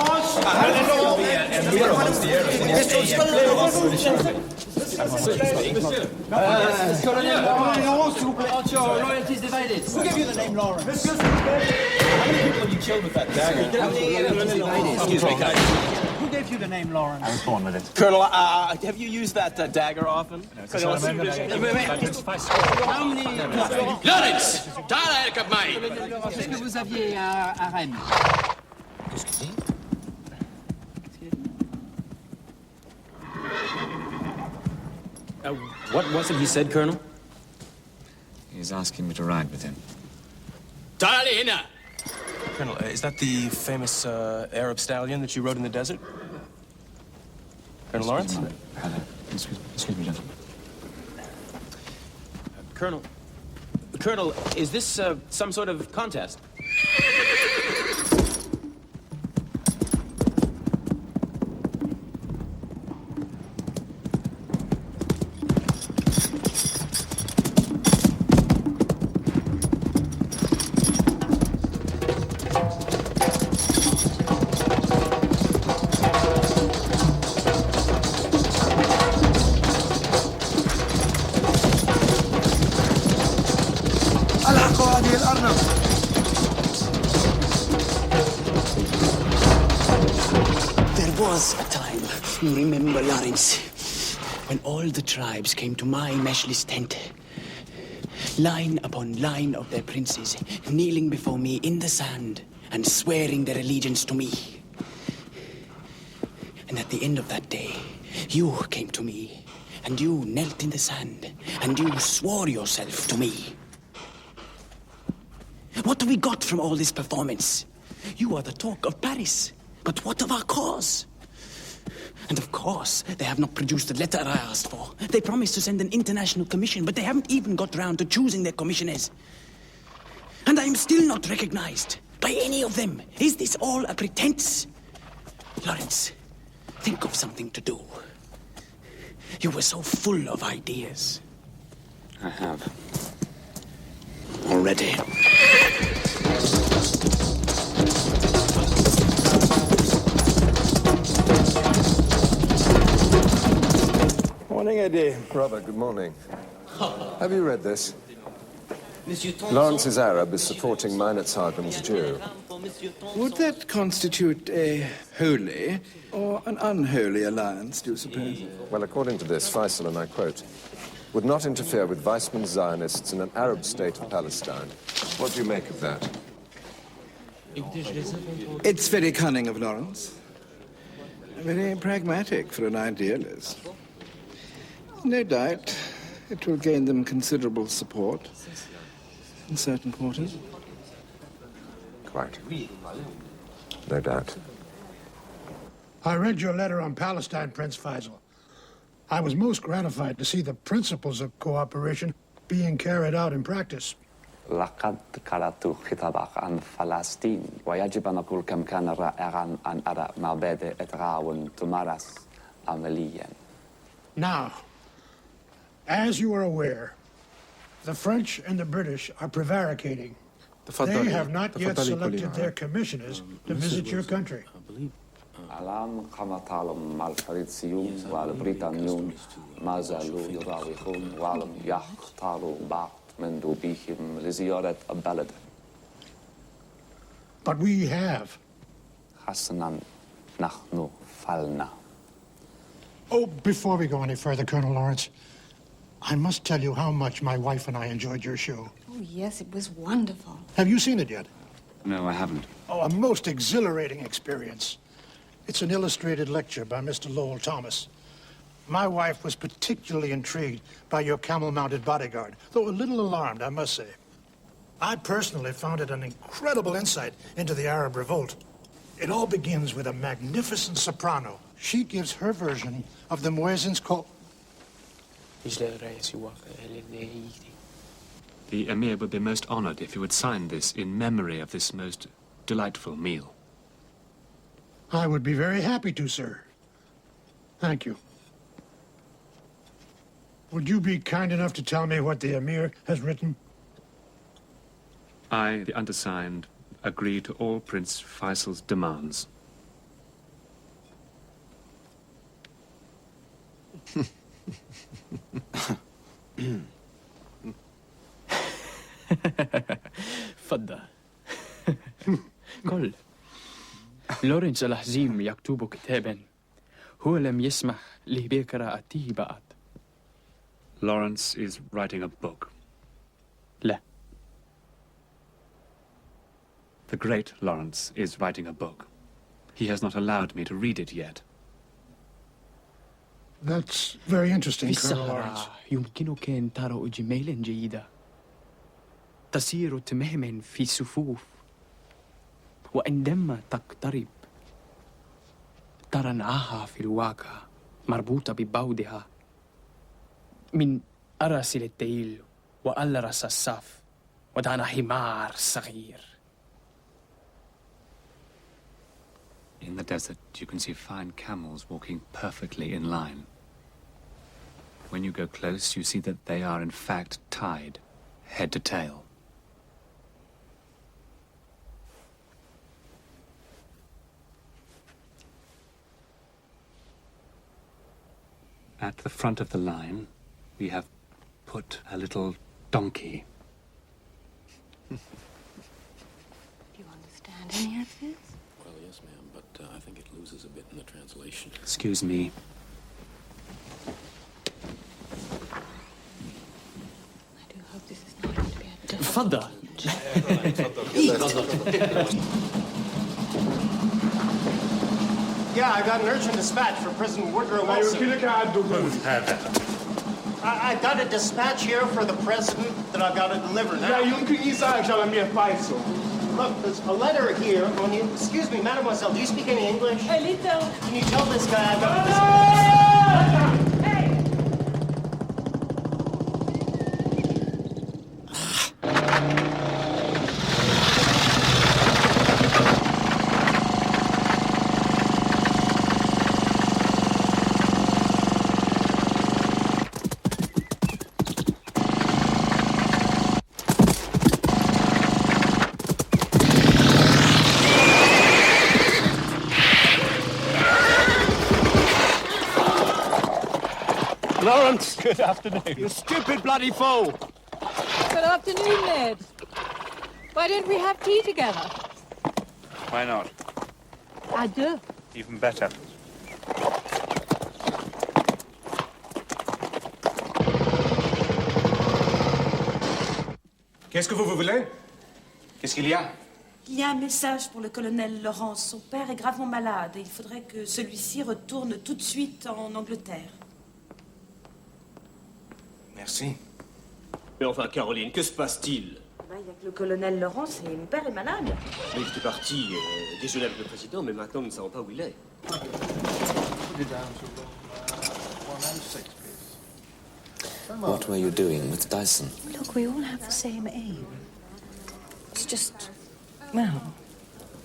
Laurence, s'il vous plaît. Your loyalty is divided. Who gave you the name Laurence? How many people have you killed with that dagger? Excuse me, who gave you the name Laurence? I was born with it. Colonel, have you used that dagger often? How many... Lawrence, تعال اركب معي. Qu'est-ce que vous aviez à Rennes? What was it he said, Colonel? He's asking me to ride with him. تعال هنا. Colonel, is that the famous Arab stallion that you rode in the desert? Colonel Lawrence? Excuse me, gentlemen. Colonel, is this some sort of contest? There was a time, you remember, Lawrence, when all the tribes came to my Meshlis tent. Line upon line of their princes, kneeling before me in the sand and swearing their allegiance to me. And at the end of that day, you came to me, and you knelt in the sand, and you swore yourself to me. What have we got from all this performance? You are the talk of Paris, but what of our cause? And of course, they have not produced the letter I asked for. They promised to send an international commission, but they haven't even got round to choosing their commissioners. And I am still not recognized by any of them. Is this all a pretense? Lawrence, think of something to do. You were so full of ideas. I have. Already. Morning, Eddie. Robert, good morning. Have you read this? Lawrence is Arab, is supporting Meinert Hagen's Jew. Would that constitute a holy or an unholy alliance, do you suppose? Well, according to this, Faisal, and I quote, would not interfere with Weissman Zionists in an Arab state of Palestine. What do you make of that? It's very cunning of Lawrence. Very pragmatic for an idealist. No doubt it will gain them considerable support in certain quarters. Quite. No doubt. I read your letter on Palestine, Prince Faisal. I was most gratified to see the principles of cooperation being carried out in practice. لقد قرأت خطابك عن فلسطين ويجب أن أقول كم كان رائعا أن أرى مبادئ إتغاون تمارس عمليا. Now, as you are aware, the French and the British are prevaricating. They have not yet selected their commissioners to visit your country. الآن كما تعلم الفرنسيون والبريطانيون ما زالوا يراوغون ولم يختاروا بعض مندوبيهم لزيارة البلد. But we have. حسنا نحن فعلنا. Oh, before we go any further, Colonel Lawrence, I must tell you how much my wife and I enjoyed your show. Oh, yes, it was wonderful. Have you seen it yet? No, I haven't. Oh, a most exhilarating experience. It's an illustrated lecture by Mr. Lowell Thomas. My wife was particularly intrigued by your camel-mounted bodyguard, though a little alarmed, I must say. I personally found it an incredible insight into the Arab revolt. It all begins with a magnificent soprano. She gives her version of the muezzin's call. The Emir would be most honored if you would sign this in memory of this most delightful meal. I would be very happy to, sir. Thank you. Would you be kind enough to tell me what the Emir has written? I, the undersigned, agree to all Prince Faisal's demands. تفضل. قل لورنس الحزيم يكتب كتابا هو لم يسمح لي بقراءته بعد. Lawrence is writing a book. لا. The great Lawrence is writing a book. He has not allowed me to read it yet. That's very interesting, في Colonel Lawrence. الصحراء يمكنك أن ترى جميلا جيدا تصير تماما في صفوف وعندما تقترب ترى نعاها في الواقع مربوطة ببعضها من أرسل التيل وألرس الصف ودعنا حمار صغير. In the desert, you can see fine camels walking perfectly in line. When you go close, you see that they are in fact tied, head to tail. At the front of the line, we have put a little donkey. Do you understand any of this? Well, yes, ma'am, but I think it loses a bit in the translation. Excuse me. I do hope this is not going to be a تفضل. Yeah, I got an urgent dispatch for President Woodrow Wilson. I got a dispatch here for the president that I've got to deliver now. Look, there's a letter here on you. Excuse me, mademoiselle, do you speak any English? A little. Can you tell this guy I've got a dispatch? Lawrence! Good afternoon. You stupid bloody fool! Good afternoon, Ned. Why don't we have tea together? Why not? À deux. Even better. Qu'est-ce que vous voulez? Qu'est-ce qu'il y a? Il y a un message pour le colonel Laurence. Son père est gravement malade et il faudrait que celui-ci retourne tout de suite en Angleterre. Merci. Mais enfin, Caroline, que se passe-t-il? Il y a que le colonel Laurence et mon père est malade. Il était parti déjeuner avec le président, mais maintenant nous ne savons pas où il est. What were you doing with Dyson? Look, we all have the same aim. It's just, well,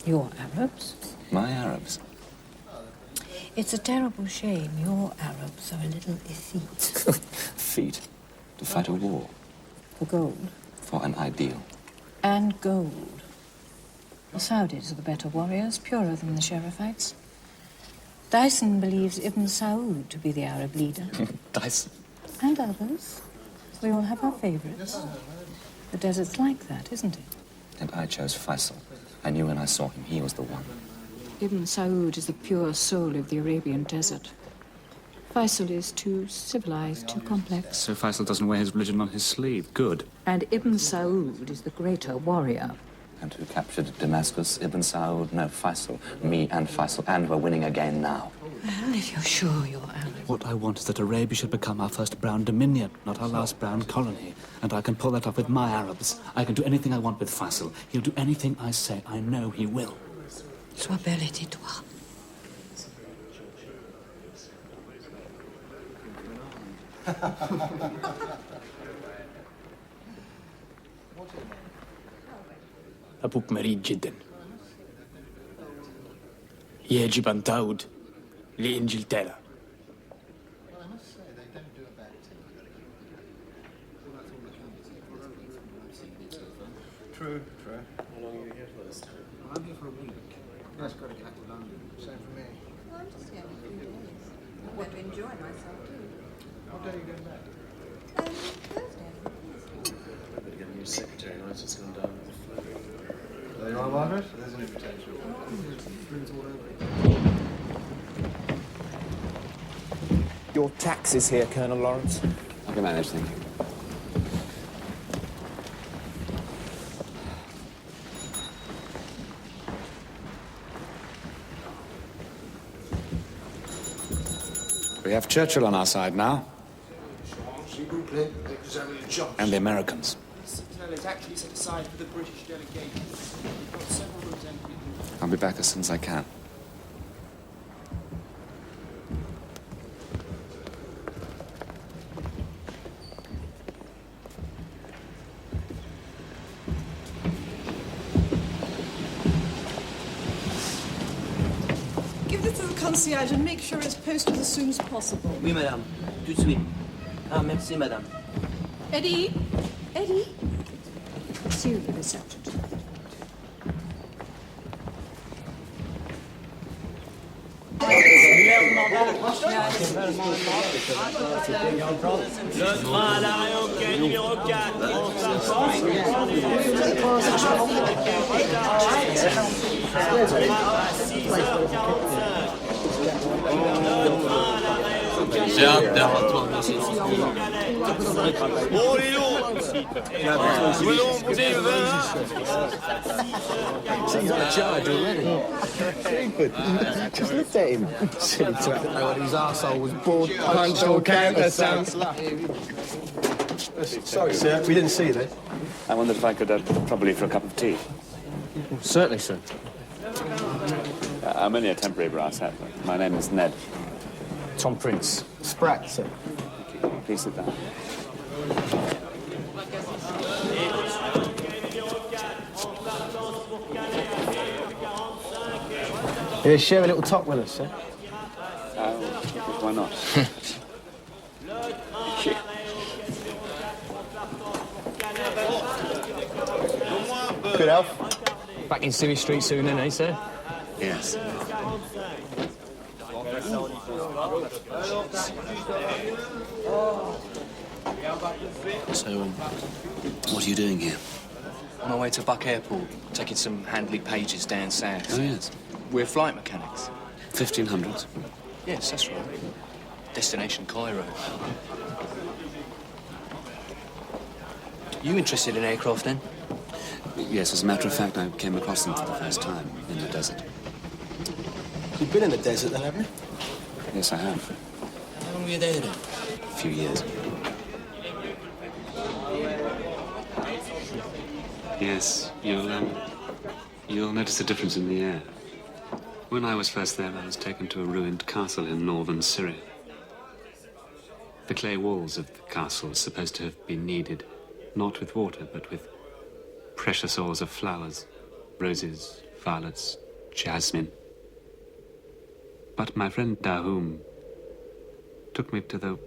you're Arabs. My Arabs? It's a terrible shame your Arabs are a little effete. Feet. To fight a war. For gold. For an ideal. And gold. The Saudis are the better warriors, purer than the Sherifites. Dyson believes Ibn Saud to be the Arab leader. Dyson? And others. We all have our favourites. The desert's like that, isn't it? And I chose Faisal. I knew when I saw him he was the one. Ibn Saud is the pure soul of the Arabian desert. Faisal is too civilized, too complex. So Faisal doesn't wear his religion on his sleeve. Good. And Ibn Saud is the greater warrior. And who captured Damascus? Ibn Saud? No, Faisal. Me and Faisal. And we're winning again now. Well, if you're sure you're Arab. What I want is that Arabia should become our first brown dominion, not our last brown colony. And I can pull that off with my Arabs. I can do anything I want with Faisal. He'll do anything I say. I know he will. Sois belle et tais-toi. أبوك مريض جدا. يجب أن تعود لإنجلترا. True. How long are you here for this? I'm here for a week. Nice got to get back to London. Same for me. Well, I'm just here for a few days. I'm going to enjoy myself too. What day are you going back? Thursday. Better get a new secretary, right? It's gone down with the flu. There you are, Margaret. There's an invitation. Your tax is here, Colonel Lawrence. I can manage, thank you. We have Churchill on our side now. And the Americans. Citadel is actually set aside for the British delegation. We've got several rooms empty. I'll be back as soon as I can. Give this to the concierge and make sure it's posted as soon as possible. Oui, madame. Tout de suite. Ah, merci, madame. Eddie? Eddie? See you at the reception. J'ai hâte d'avoir toi, monsieur. Oh, les lourds! He's on a charge already. Stupid. Just looked at him. Silly twat didn't know whether his arsehole was bored, punched or counter, sounds like. Sorry, sir, we didn't see you there. I wondered if I could trouble you for a cup of tea. Certainly, sir. I'm only a temporary brass hat. My name is Ned. Tom Prince. Spratt, sir. Thank you. Please sit down. Yeah, share a little talk with us, sir. Why not? Good health. Back in Civvy Street soon, then, eh, sir? Yes. So, what are you doing here? On our way to Buck Airport, taking some Handley pages down south. Oh, yes. We're flight mechanics. 1500s? Yes, that's right. Destination Cairo. You interested in aircraft, then? Yes, as a matter of fact, I came across them for the first time in the desert. You've been in the desert, then, haven't you? Yes, I have. How long were you there, then? A few years. Yes, you'll notice a difference in the air. When I was first there, I was taken to a ruined castle in northern Syria. The clay walls of the castle are supposed to have been kneaded, not with water, but with precious ores of flowers, roses, violets, jasmine. But my friend Dahum took me to the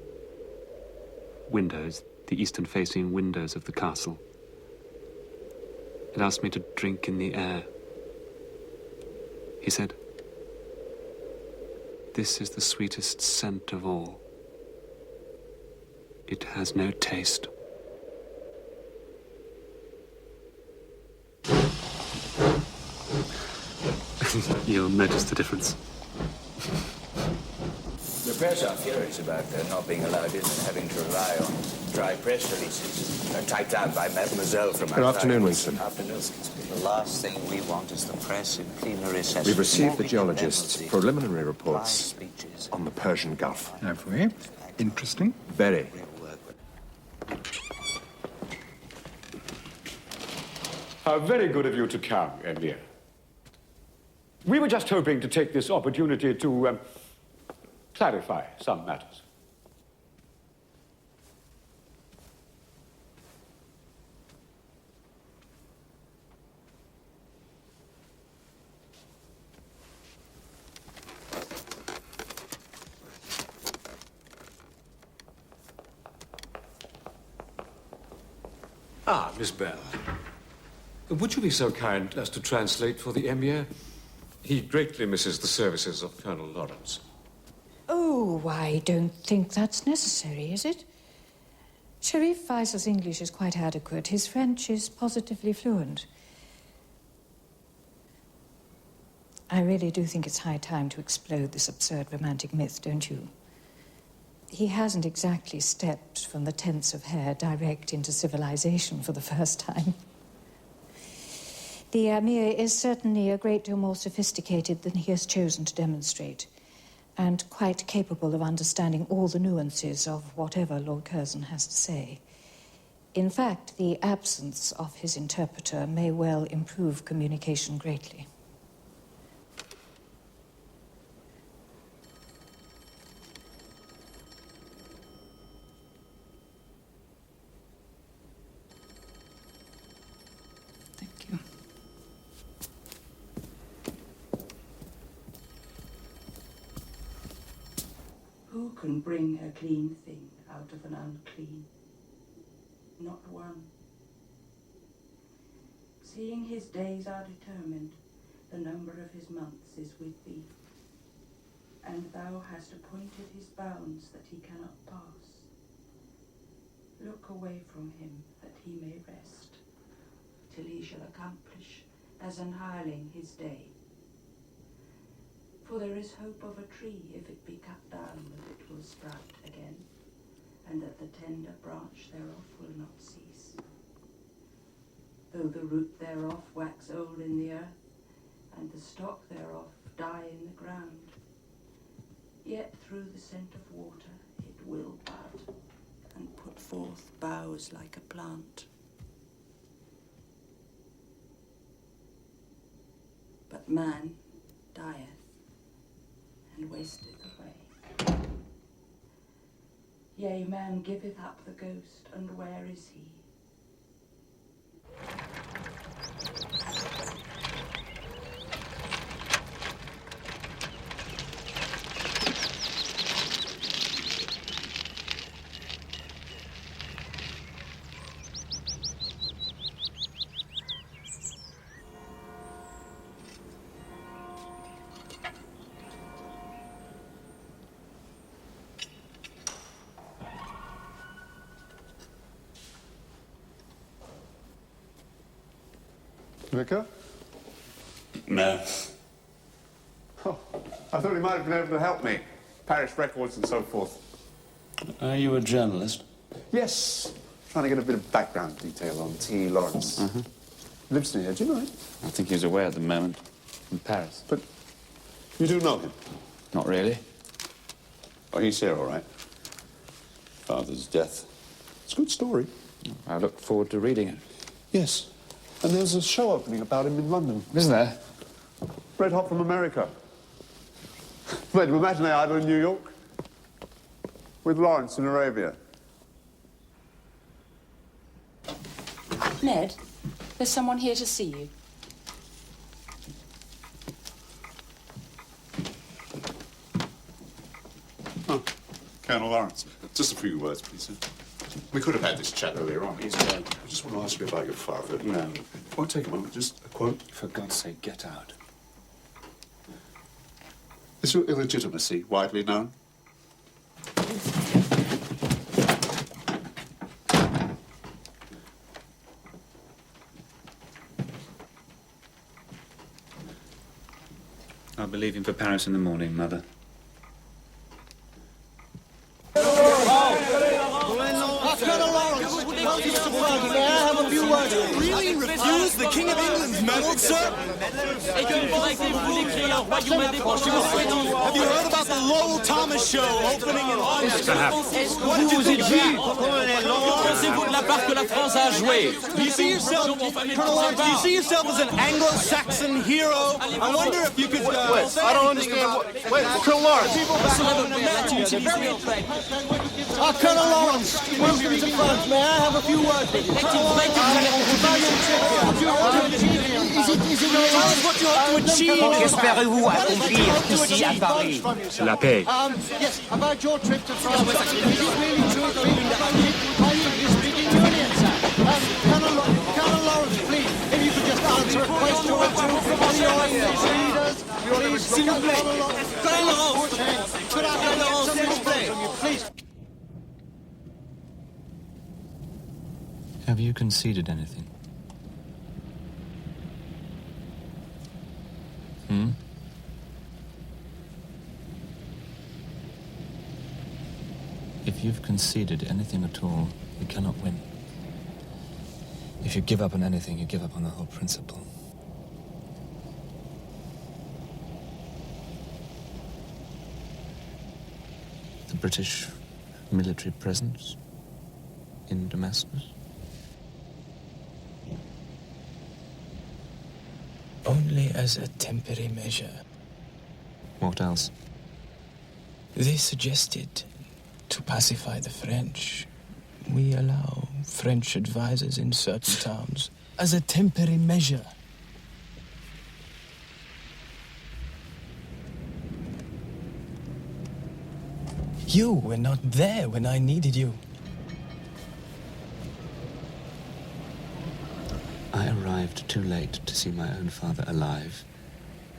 windows, the eastern-facing windows of the castle. It asked me to drink in the air. He said, "This is the sweetest scent of all. It has no taste." You'll notice the difference. The press are furious about their not being allowed in and having to rely on dry press releases. They're typed out by Mademoiselle from Good afternoon, outside. Winston. Afternoon. The last thing we want is the press in plenary session. We've received the geologist's preliminary reports on the Persian Gulf. Have we? Interesting. Very. How very good of you to come, Emir. We were just hoping to take this opportunity to clarify some matters. Ah, Miss Bell. Would you be so kind as to translate for the Emir? He greatly misses the services of Colonel Lawrence. Oh, I don't think that's necessary, is it? Sharif Faisal's English is quite adequate. His French is positively fluent. I really do think it's high time to explode this absurd romantic myth, don't you? He hasn't exactly stepped from the tents of hair direct into civilization for the first time. The Emir is certainly a great deal more sophisticated than he has chosen to demonstrate, and quite capable of understanding all the nuances of whatever Lord Curzon has to say. In fact, the absence of his interpreter may well improve communication greatly. Who can bring a clean thing out of an unclean? Not one. Seeing his days are determined, the number of his months is with thee. And thou hast appointed his bounds that he cannot pass. Look away from him that he may rest, till he shall accomplish as an hireling his day. For there is hope of a tree, if it be cut down, that it will sprout again, and that the tender branch thereof will not cease. Though the root thereof wax old in the earth, and the stock thereof die in the ground, yet through the scent of water it will bud, and put forth boughs like a plant. But man dieth, and wasteth away. Yea, man giveth up the ghost, and where is he? Vicar? No. Oh, I thought you might have been able to help me. Parish records and so forth. Are you a journalist? Yes. Trying to get a bit of background detail on T. Lawrence. Lives near, do you know him? I think he's away at the moment, in Paris. But you do know him? Not really. Oh, he's here, all right. Father's death. It's a good story. I look forward to reading it. Yes. And there's a show opening about him in London. Isn't there? Red hot from America. Made him matinee idol in New York. With Lawrence in Arabia. Ned, There's someone here to see you. Oh, Colonel Lawrence. Just a few words, please, sir. We could have had this chat earlier on. I just want to ask you about your father. No. Won't take a moment. Just a quote. For God's sake, get out. Is your illegitimacy widely known? I'll be leaving for Paris in the morning, Mother. Colonel Lawrence, welcome to France. May I have a few words? Really refuse the King of England's medal, sir? Have you heard about the Lowell Thomas show opening in August? What did you think of that? Pensez-vous de la part que la France a joué? Do you see yourself, Colonel Lawrence, do you see yourself as an Anglo-Saxon hero? I wonder if you could... Wait, I don't understand. Wait, Colonel Lawrence. Colonel Lawrence, welcome to France. May I have a few words with you? Tell us what you hope to achieve. Qu'espérez-vous accomplir ici à Paris? La paix. Yes, about your trip to France. Is it really true that you speak Italian, sir? Colonel Lawrence, please, if you could just answer a question or two from your English leaders. Please, s'il vous plaît. Colonel Lawrence, could I have some respect from you, please? Have you conceded anything? If you've conceded anything at all, you cannot win. If you give up on anything, you give up on the whole principle. The British military presence in Damascus? Only as a temporary measure. What else? They suggested to pacify the French. We allow French advisors in certain towns as a temporary measure. You were not there when I needed you. I arrived too late to see my own father alive,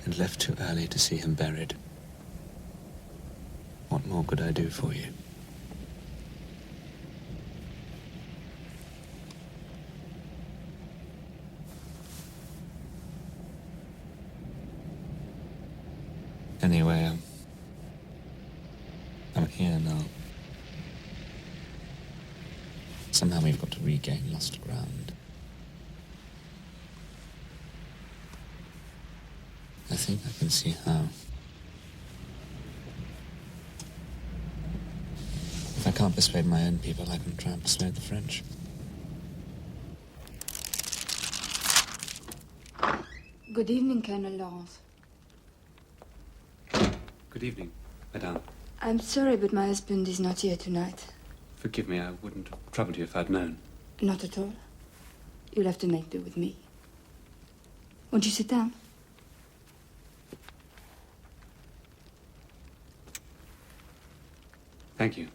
and left too early to see him buried. What more could I do for you? Anyway, I'm here now. Somehow we've got to regain lost ground. I think I can see how. If I can't persuade my own people, I can try and persuade the French. Good evening, Colonel Lawrence. Good evening, Madame. I'm sorry, but my husband is not here tonight. Forgive me, I wouldn't have troubled you if I'd known. Not at all. You'll have to make do with me. Won't you sit down? Thank you.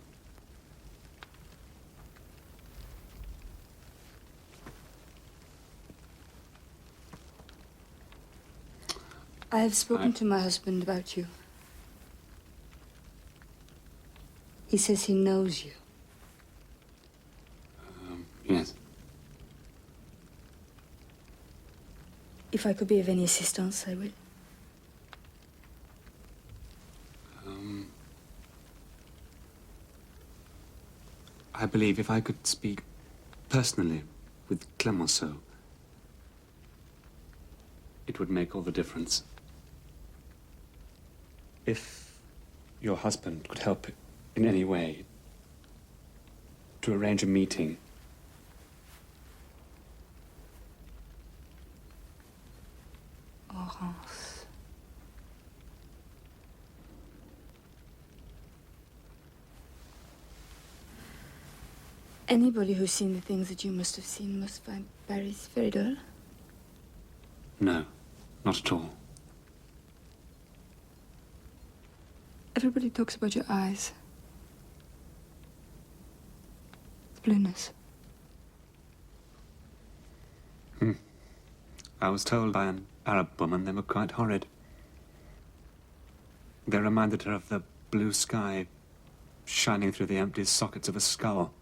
I have spoken to my husband about you. He says he knows you. Yes. If I could be of any assistance, I will. I believe if I could speak personally with Clemenceau, it would make all the difference. If your husband could help in any way to arrange a meeting. Laurence. Anybody who's seen the things that you must have seen must find Paris very dull. No, not at all. Everybody talks about your eyes. The blueness. I was told by an Arab woman they were quite horrid. They reminded her of the blue sky shining through the empty sockets of a skull.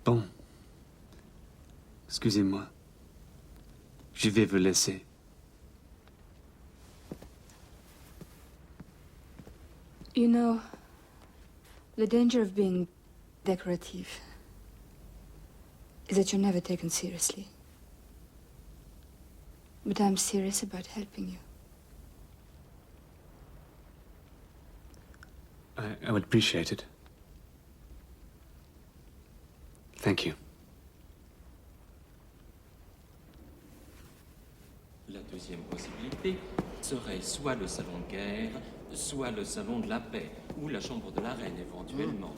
Bon. Excusez-moi. Je vais vous laisser. You know, the danger of being decorative is that you're never taken seriously. But I'm serious about helping you. I would appreciate it. Thank you. La deuxième possibilité serait soit le salon de guerre, soit le salon de la paix, ou la chambre de la reine éventuellement.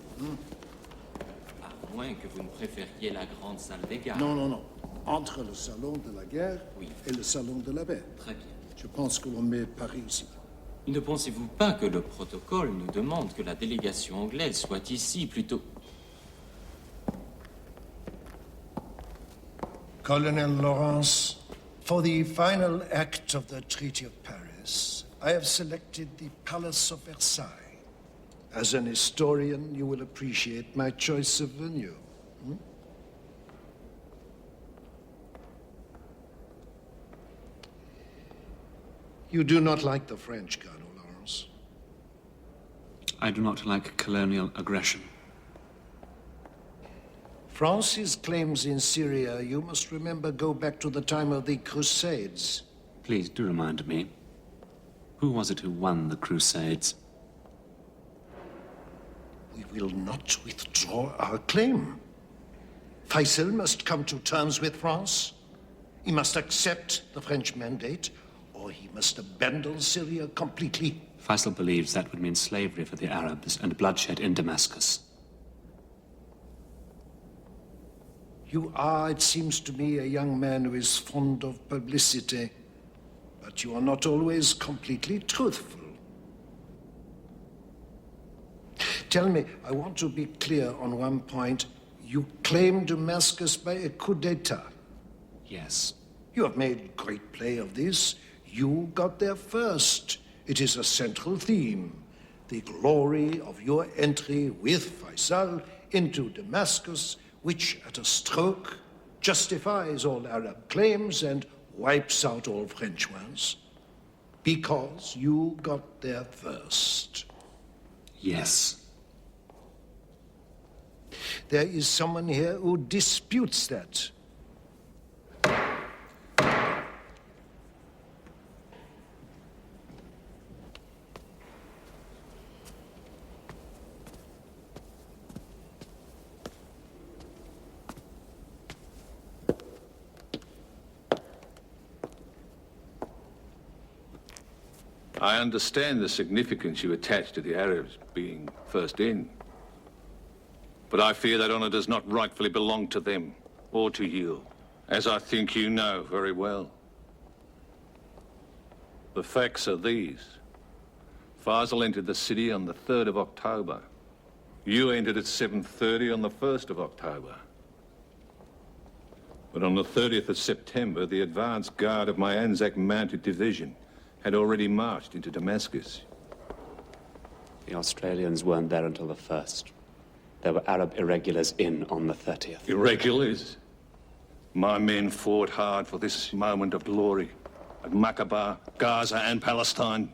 À moins que vous ne préfériez la grande salle des gardes. Non, non, non. Entre le salon de la guerre et le salon de la paix. Très bien. Je pense que l'on met Paris ici. Ne pensez-vous pas que le protocole nous demande que la délégation anglaise soit ici plutôt? Colonel Lawrence, for the final act of the Treaty of Paris, I have selected the Palace of Versailles. As an historian, you will appreciate my choice of venue. You do not like the French, Colonel Lawrence. I do not like colonial aggression. France's claims in Syria, you must remember, go back to the time of the Crusades. Please do remind me. Who was it who won the Crusades? We will not withdraw our claim. Faisal must come to terms with France. He must accept the French mandate, or he must abandon Syria completely. Faisal believes that would mean slavery for the Arabs and bloodshed in Damascus. You are, it seems to me, a young man who is fond of publicity, but you are not always completely truthful. Tell me, I want to be clear on one point. You claim Damascus by a coup d'etat. Yes. You have made great play of this. You got there first. It is a central theme. The glory of your entry with Faisal into Damascus, which at a stroke justifies all Arab claims and wipes out all French ones. Because you got there first. Yes. There is someone here who disputes that. I understand the significance you attach to the Arabs being first in. But I fear that honor does not rightfully belong to them or to you, as I think you know very well. The facts are these. Faisal entered the city on the 3rd of October. You entered at 7:30 on the 1st of October. But on the 30th of September, the advance guard of my Anzac Mounted Division had already marched into Damascus. The Australians weren't there until the 1st. There were Arab irregulars in on the 30th. Irregulars? My men fought hard for this moment of glory at Maqaba, Gaza, and Palestine.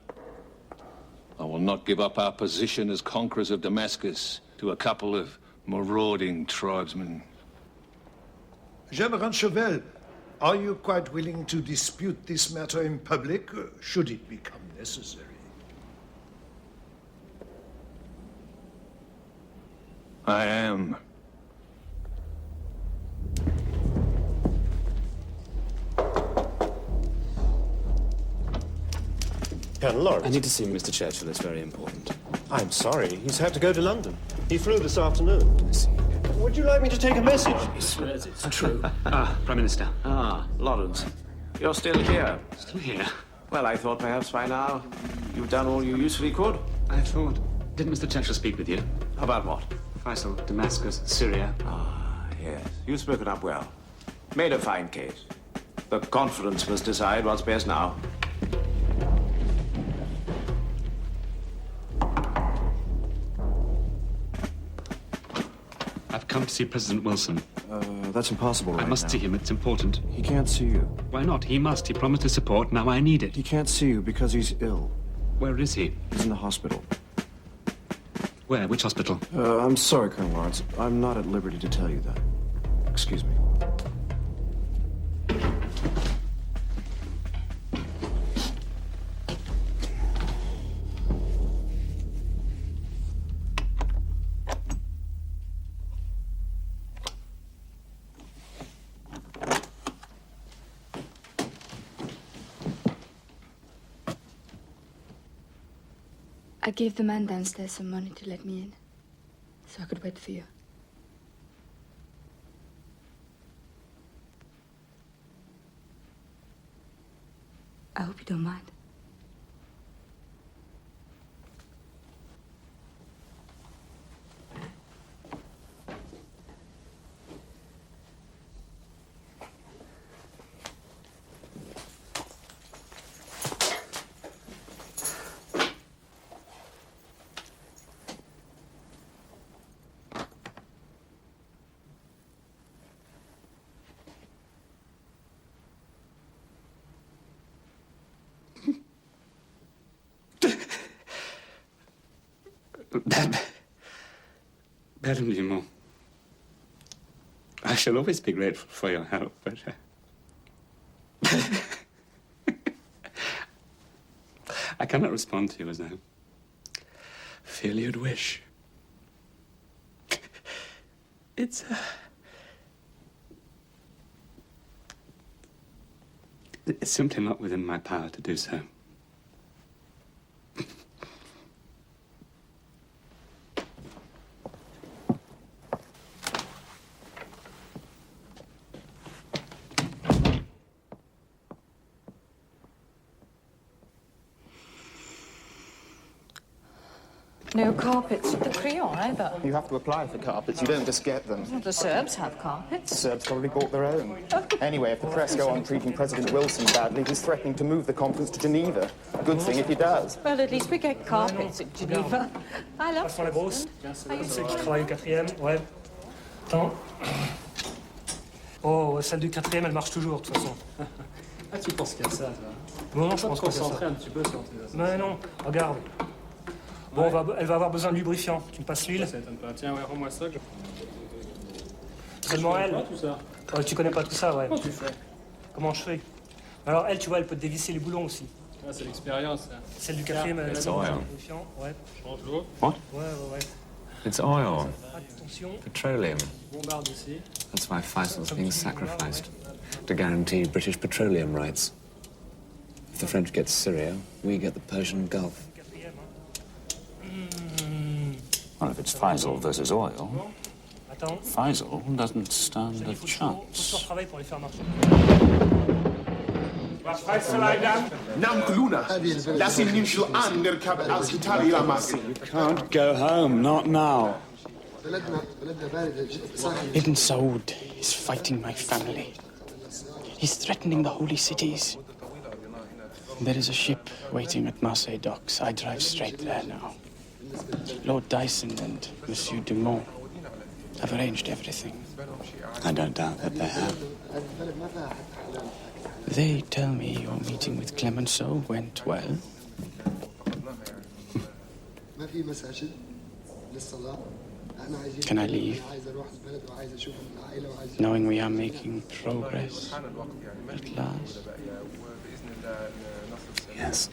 I will not give up our position as conquerors of Damascus to a couple of marauding tribesmen. General Chauvel, are you quite willing to dispute this matter in public, should it become necessary? I am. Colonel Lawrence. I need to see Mr. Churchill. It's very important. I'm sorry. He's had to go to London. He flew this afternoon. I see. Would you like me to take a message? He swears it's true. Prime Minister. Lawrence. You're still here. Still here? Well, I thought perhaps by now you've done all you usefully could. I thought. Did Mr. Churchill speak with you? About what? Faisal, Damascus, Syria. Yes. You've spoken up well. Made a fine case. The conference must decide what's best now. I've come to see President Wilson. That's impossible right now. I must see him. It's important. He can't see you. Why not? He must. He promised his support. Now I need it. He can't see you because he's ill. Where is he? He's in the hospital. Where? Which hospital? I'm sorry, Colonel Lawrence. I'm not at liberty to tell you that. Excuse me. I gave the man downstairs some money to let me in, so I could wait for you. I hope you don't mind. Madame Dumont, I shall always be grateful for your help, but... I cannot respond to you as I feel you'd wish. It's simply not within my power to do so. No carpets at the Creon either. You have to apply for carpets. You don't just get them. Well, the Serbs have carpets. The Serbs probably bought their own. Anyway, if the press go on treating President Wilson badly, he's threatening to move the conference to Geneva. Good thing if he does. Well, at least we get carpets at Geneva. I love Passons la grosse. Are you Celle qui travaille au quatrième, ouais. Attends. Oh, celle du quatrième, elle marche toujours, de toute façon. Ah, tu penses qu'il y a ça, toi? Non, je pense pas qu'il y a ça. Concentrer un petit peu sur tes... Mais non, regarde. Bon, elle va avoir besoin de lubrifiant. Tu me passes l'huile? Ça m'étonne pas. Tiens, ouais, rends-moi ça. Seulement elle. Tout ça. Oh, tu connais pas tout ça, ouais. Comment tu fais? Comment je fais? Alors elle, tu vois, elle peut te dévisser les boulons aussi. Ah, c'est l'expérience, ça. Celle du quatrième, elle a It's oil. lubrifiant. Ouais. Change l'eau. What? Ouais. It's oil. Attention. Petroleum. Bombarde ici. That's why Faisal's being sacrificed. To guarantee British petroleum rights. If the French get Syria, we get the Persian Gulf. Well, if it's Faisal versus oil, Faisal doesn't stand a chance. You can't go home, not now. Ibn Saud is fighting my family. He's threatening the holy cities. There is a ship waiting at Marseille docks. I drive straight there now. Lord Dyson and Monsieur Dumont have arranged everything. I don't doubt that they have. They tell me your meeting with Clemenceau went well. Can I leave? Knowing we are making progress at last? Yes.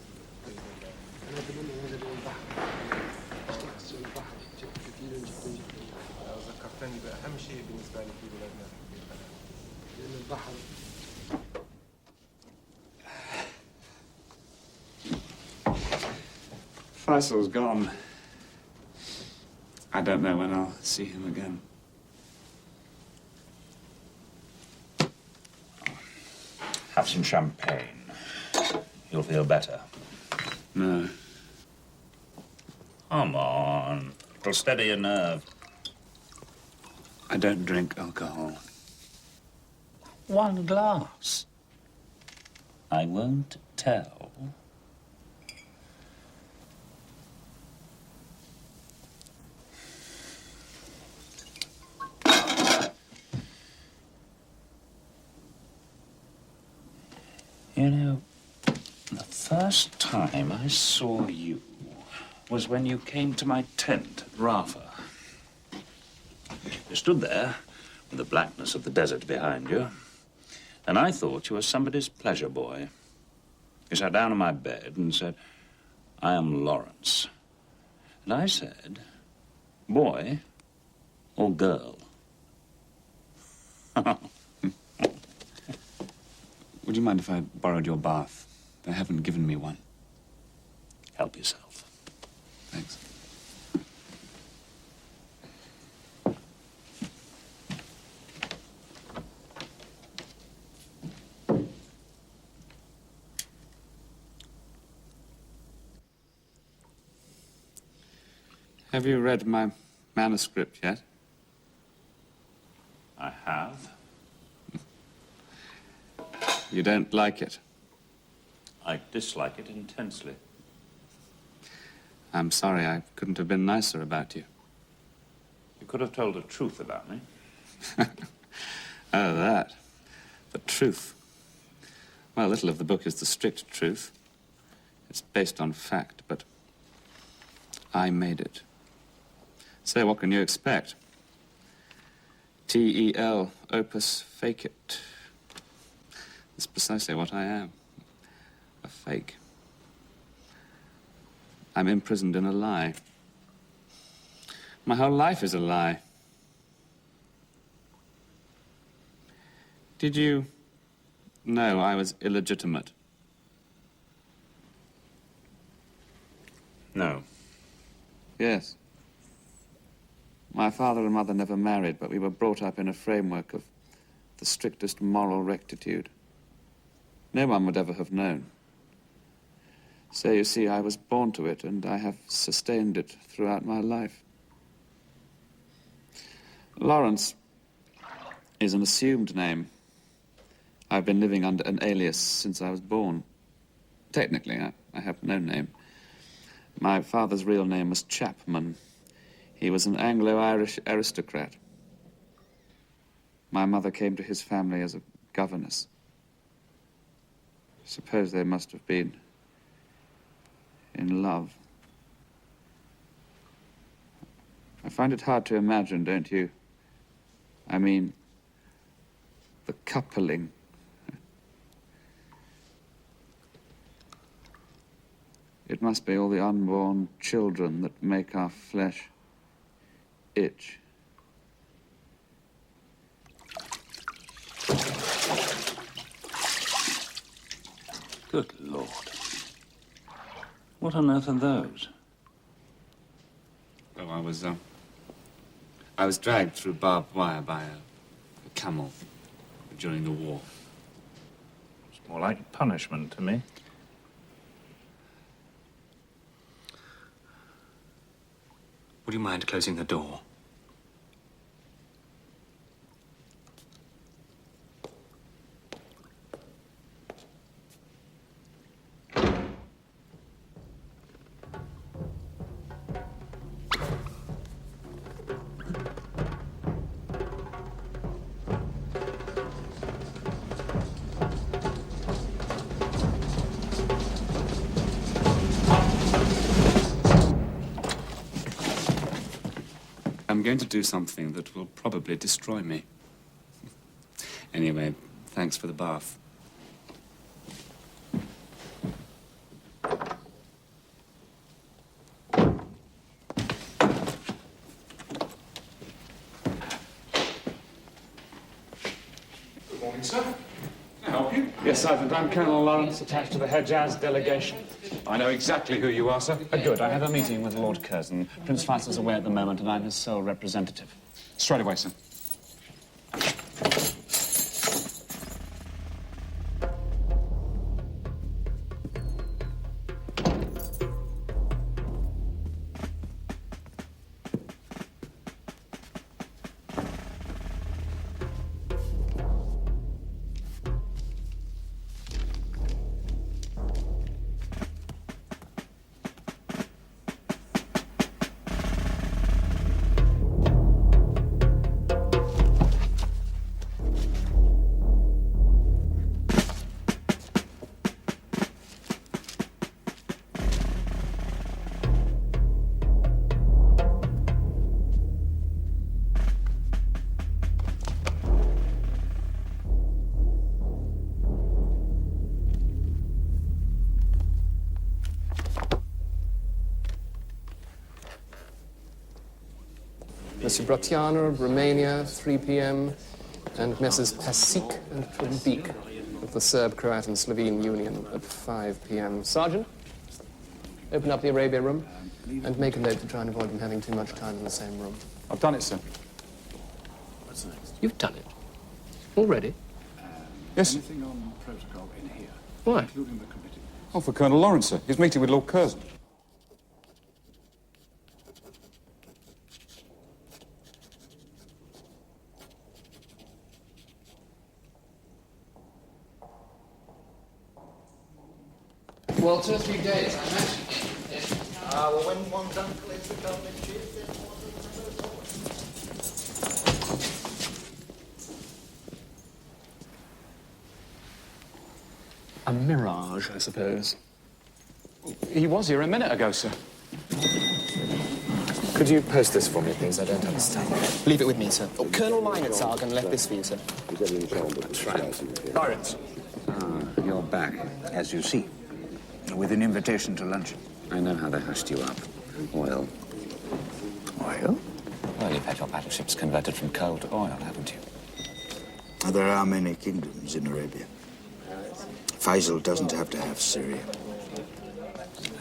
ذكرتني بأهم شيء بالنسبة لي في بلادنا لأن البحر Faisal's gone. I don't know when I'll see him again. Have some champagne. You'll feel better. No. Come on. It'll steady your nerve. I don't drink alcohol. One glass. I won't tell. You know, the first time I saw you was when you came to my tent at Rafa. You stood there with the blackness of the desert behind you, and I thought you were somebody's pleasure boy. You sat down on my bed and said, "I am Lawrence." And I said, "Boy or girl?" Would you mind if I borrowed your bath? They haven't given me one. Help yourself. Thanks. Have you read my manuscript yet? I have. You don't like it? I dislike it intensely. I'm sorry, I couldn't have been nicer about you. You could have told the truth about me. Oh, that. The truth. Well, little of the book is the strict truth. It's based on fact, but I made it. So what can you expect? T-E-L, opus fecit. It's precisely what I am. A fake. I'm imprisoned in a lie. My whole life is a lie. Did you know I was illegitimate? No. Yes. My father and mother never married, but we were brought up in a framework of the strictest moral rectitude. No one would ever have known. So, you see, I was born to it, and I have sustained it throughout my life. Lawrence is an assumed name. I've been living under an alias since I was born. Technically, I have no name. My father's real name was Chapman. He was an Anglo-Irish aristocrat. My mother came to his family as a governess. Suppose they must have been in love. I find it hard to imagine, don't you? I mean, the coupling. It must be all the unborn children that make our flesh itch. Good Lord. What on earth are those? Oh, I was dragged through barbed wire by a camel during the war. It's more like punishment to me. Would you mind closing the door? I'm going to do something that will probably destroy me. Anyway, thanks for the bath. Good morning, sir. Can I help you? Yes, Sergeant. I'm Colonel Lawrence, attached to the Hejaz delegation. I know exactly who you are, sir. Good. I have a meeting with Lord Curzon. Prince Faisal's away at the moment, and I'm his sole representative. Straight away, sir. Monsieur Bratiano of Romania, 3 p.m., and Messrs. Pasic and Trubik of the Serb, Croat, and Slovene Union at 5 p.m. Sergeant, open up the Arabia room and make a note to try and avoid them having too much time in the same room. I've done it, sir. What's next? You've done it? Already? Yes. Anything on protocol in here? Why? Including the committee. Oh, for Colonel Lawrence, sir. He's meeting with Lord Curzon. Well, 2 or 3 days, I imagine. Well, when one's uncle is the government chief, then A mirage, I suppose. He was here a minute ago, sir. Could you post this for me, please? I don't understand. Leave it with me, sir. Oh, Colonel Meinerzhagen left this for you, sir. Lawrence. You're back, as you see, with an invitation to luncheon. I know how they hushed you up. Oil. Oil? Well, you've had your battleships converted from coal to oil, haven't you? There are many kingdoms in Arabia. Faisal doesn't have to have Syria.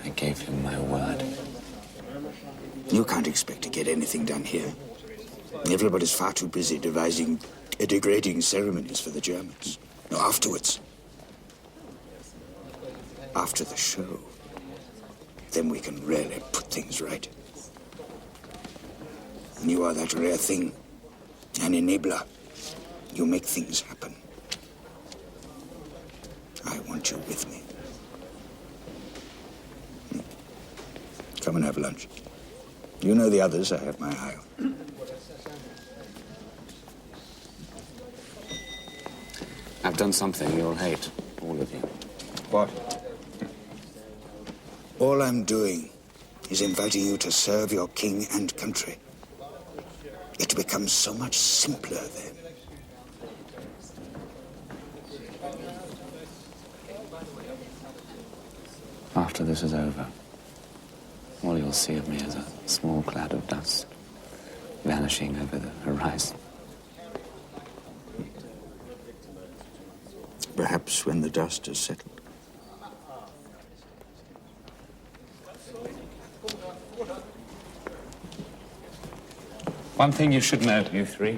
I gave him my word. You can't expect to get anything done here. Everybody's far too busy devising degrading ceremonies for the Germans. No, afterwards. After the show. Then we can really put things right. You are that rare thing. An enabler. You make things happen. I want you with me. Come and have lunch. You know the others, I have my eye on. I've done something you'll hate, all of you. What? All I'm doing is inviting you to serve your king and country. It becomes so much simpler then. After this is over, all you'll see of me is a small cloud of dust vanishing over the horizon. Perhaps when the dust has settled. One thing you should know, you three.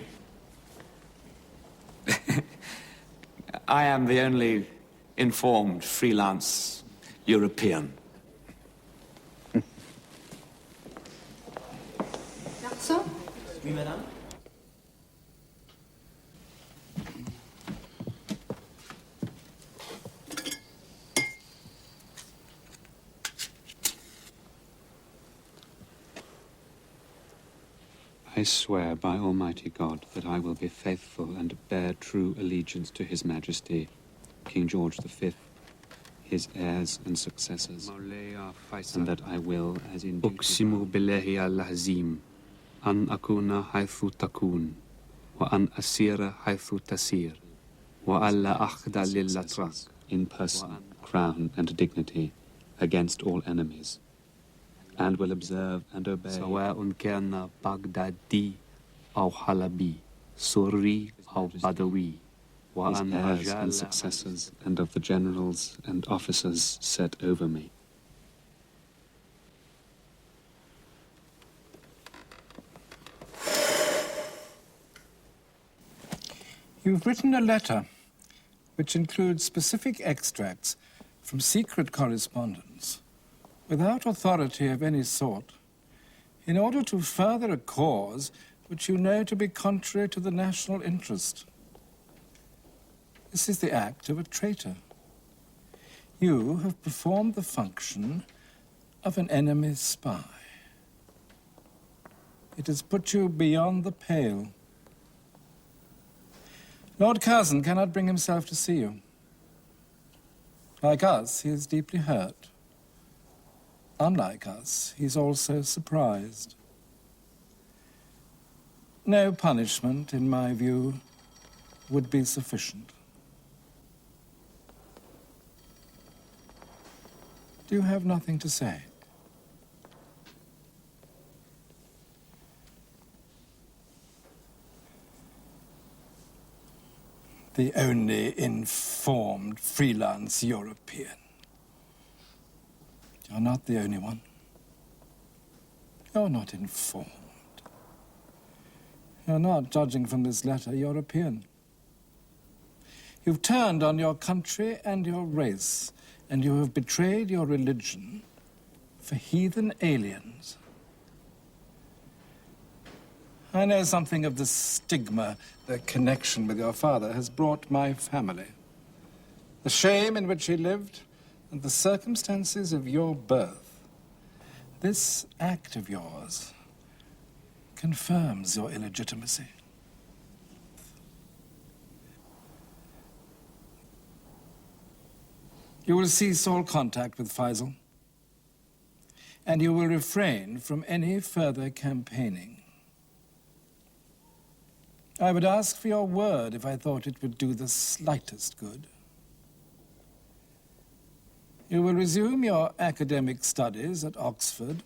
I am the only informed freelance European. Garçon? Oui, madame. I swear by Almighty God that I will be faithful and bear true allegiance to His Majesty, King George V, his heirs and successors, and that I will, as in أقسم بالله العظيم أن أكون حيث تكون وأن أسير حيث تسير وألا أخضع للأتراك in person, crown and dignity against all enemies, and will observe and obey سواء كان بغدادي أو حلبي سوري أو بدوي his heirs and successors and of the generals and officers set over me, You've written a letter which includes specific extracts from secret correspondence without authority of any sort in order to further a cause which you know to be contrary to the national interest. This is the act of a traitor. You have performed the function of an enemy's spy. It has put you beyond the pale. Lord Curzon cannot bring himself to see you. Like us, he is deeply hurt. Unlike us, he's also surprised. No punishment, in my view, would be sufficient. Do you have nothing to say? The only informed freelance European. You're not the only one. You're not informed. You're not, judging from this letter, European. You've turned on your country and your race, and you have betrayed your religion for heathen aliens. I know something of the stigma the connection with your father has brought my family. The shame in which he lived and the circumstances of your birth. This act of yours confirms your illegitimacy. You will cease all contact with Faisal, and you will refrain from any further campaigning. I would ask for your word if I thought it would do the slightest good. You will resume your academic studies at Oxford,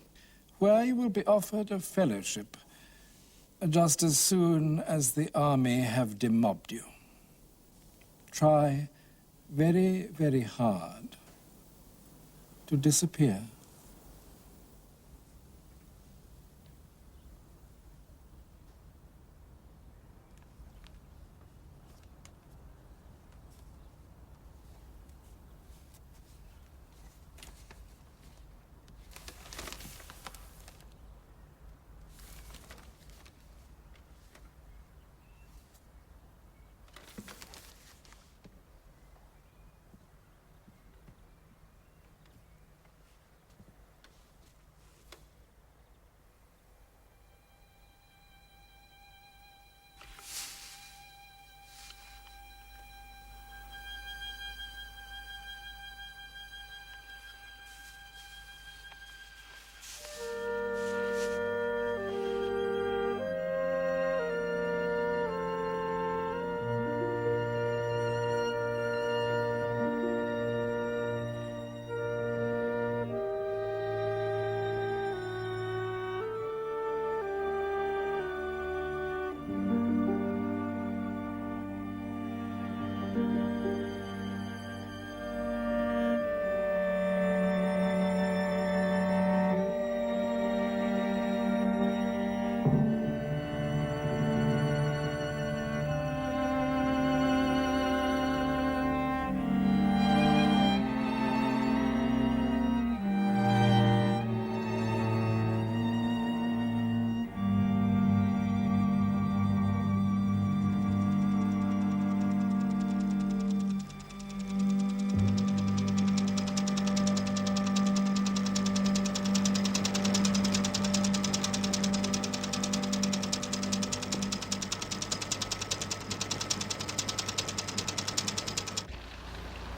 where you will be offered a fellowship just as soon as the army have demobbed you. Try very, very hard to disappear.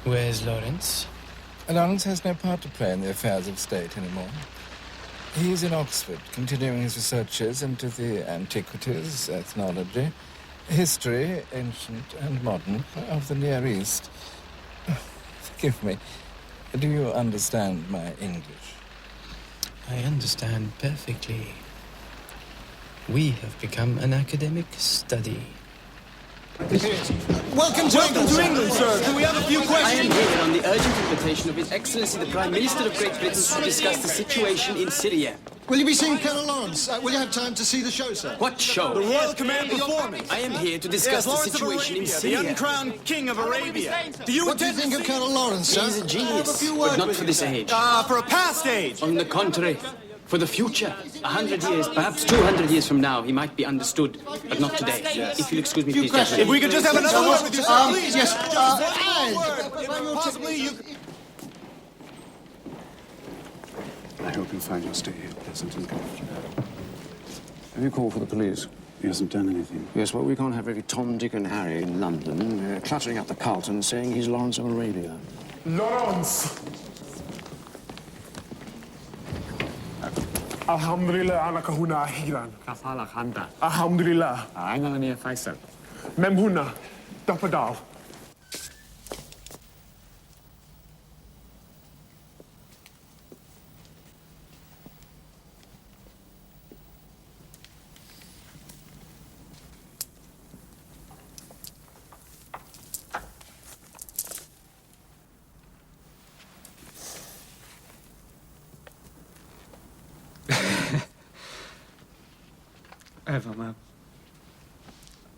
Where's Lawrence? Lawrence has no part to play in the affairs of state anymore. He is in Oxford, continuing his researches into the antiquities, ethnology, history, ancient and modern, of the Near East. Forgive me, do you understand my English? I understand perfectly. We have become an academic study. Welcome to England, sir. Can we have a few questions? I am here on the urgent invitation of His Excellency the Prime Minister of Great Britain to discuss the situation in Syria. Will you be seeing Colonel Lawrence? Will you have time to see the show, sir? What show? The Royal Command performance. I am here to discuss the situation in Syria. The uncrowned King of Arabia. What do you think of Colonel Lawrence, sir? He's a genius, few but words not with for you, this sir. age. For a past age. On the contrary, for the future. 100 years, perhaps 200 years from now, he might be understood, but not today. If you'll excuse me, please, gentlemen. If we could just have another word with you, sir, please. Yes. Possibly you... I hope you'll find your stay here pleasant and comfortable. Have you called for the police? He hasn't done anything. Yes, well, we can't have every Tom, Dick and Harry in London cluttering up the Carlton saying he's Lawrence of Arabia. Lawrence! Alhamdulillah, أنا كهنا أخيرا. كفالك أنت. الحمد لله. أنا لم فيصل. مم هنا. تفضل.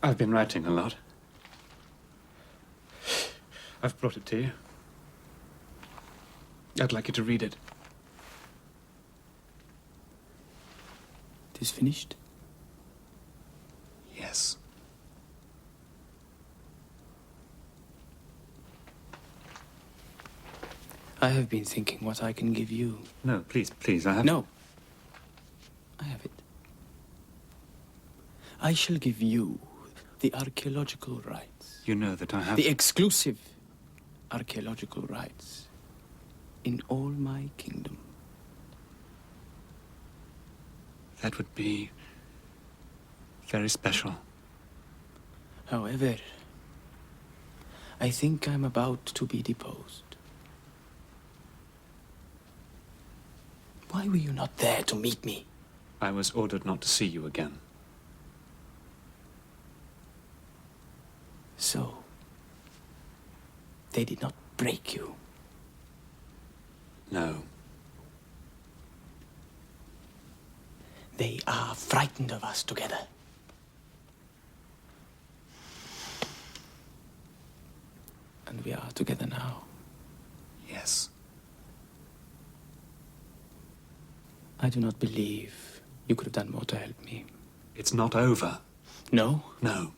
I've been writing a lot. I've brought it to you. I'd like you to read it. It is finished? Yes. I have been thinking what I can give you. No, please, I have... No. I have it. I shall give you the archaeological rights. You know that I have... The exclusive archaeological rights in all my kingdom. That would be very special. However, I think I'm about to be deposed. Why were you not there to meet me? I was ordered not to see you again. So, they did not break you? No. They are frightened of us together. And we are together now. Yes. I do not believe you could have done more to help me. It's not over. No? No.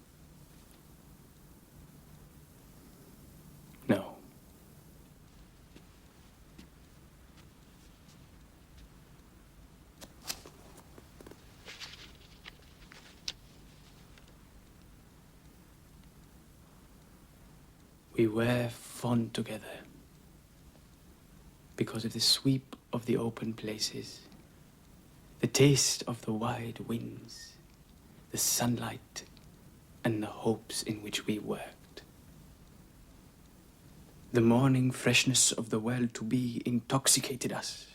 No. We were fond together because of the sweep of the open places, the taste of the wide winds, the sunlight, and the hopes in which we worked. The morning freshness of the world to be intoxicated us.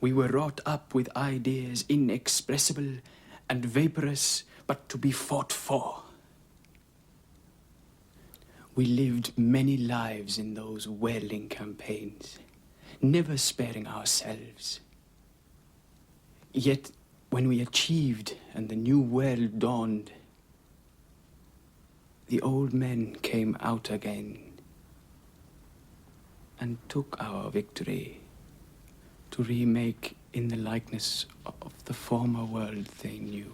We were wrought up with ideas inexpressible and vaporous, but to be fought for. We lived many lives in those whirling campaigns, never sparing ourselves. Yet, when we achieved and the new world dawned, the old men came out again and took our victory to remake in the likeness of the former world they knew.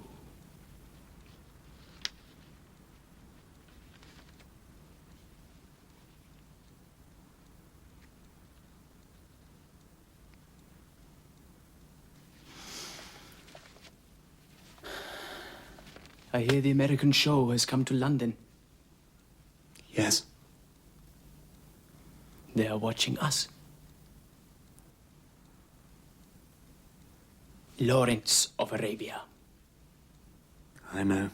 I hear the American show has come to London. Yes. They are watching us. Lawrence of Arabia. I know.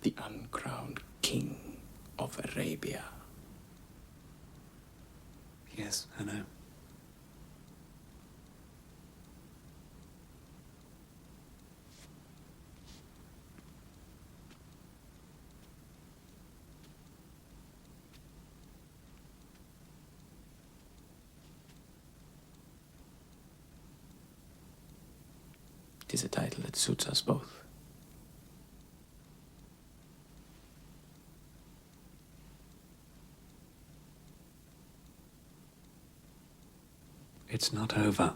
The uncrowned King of Arabia. Yes, I know. It is a title that suits us both. It's not over.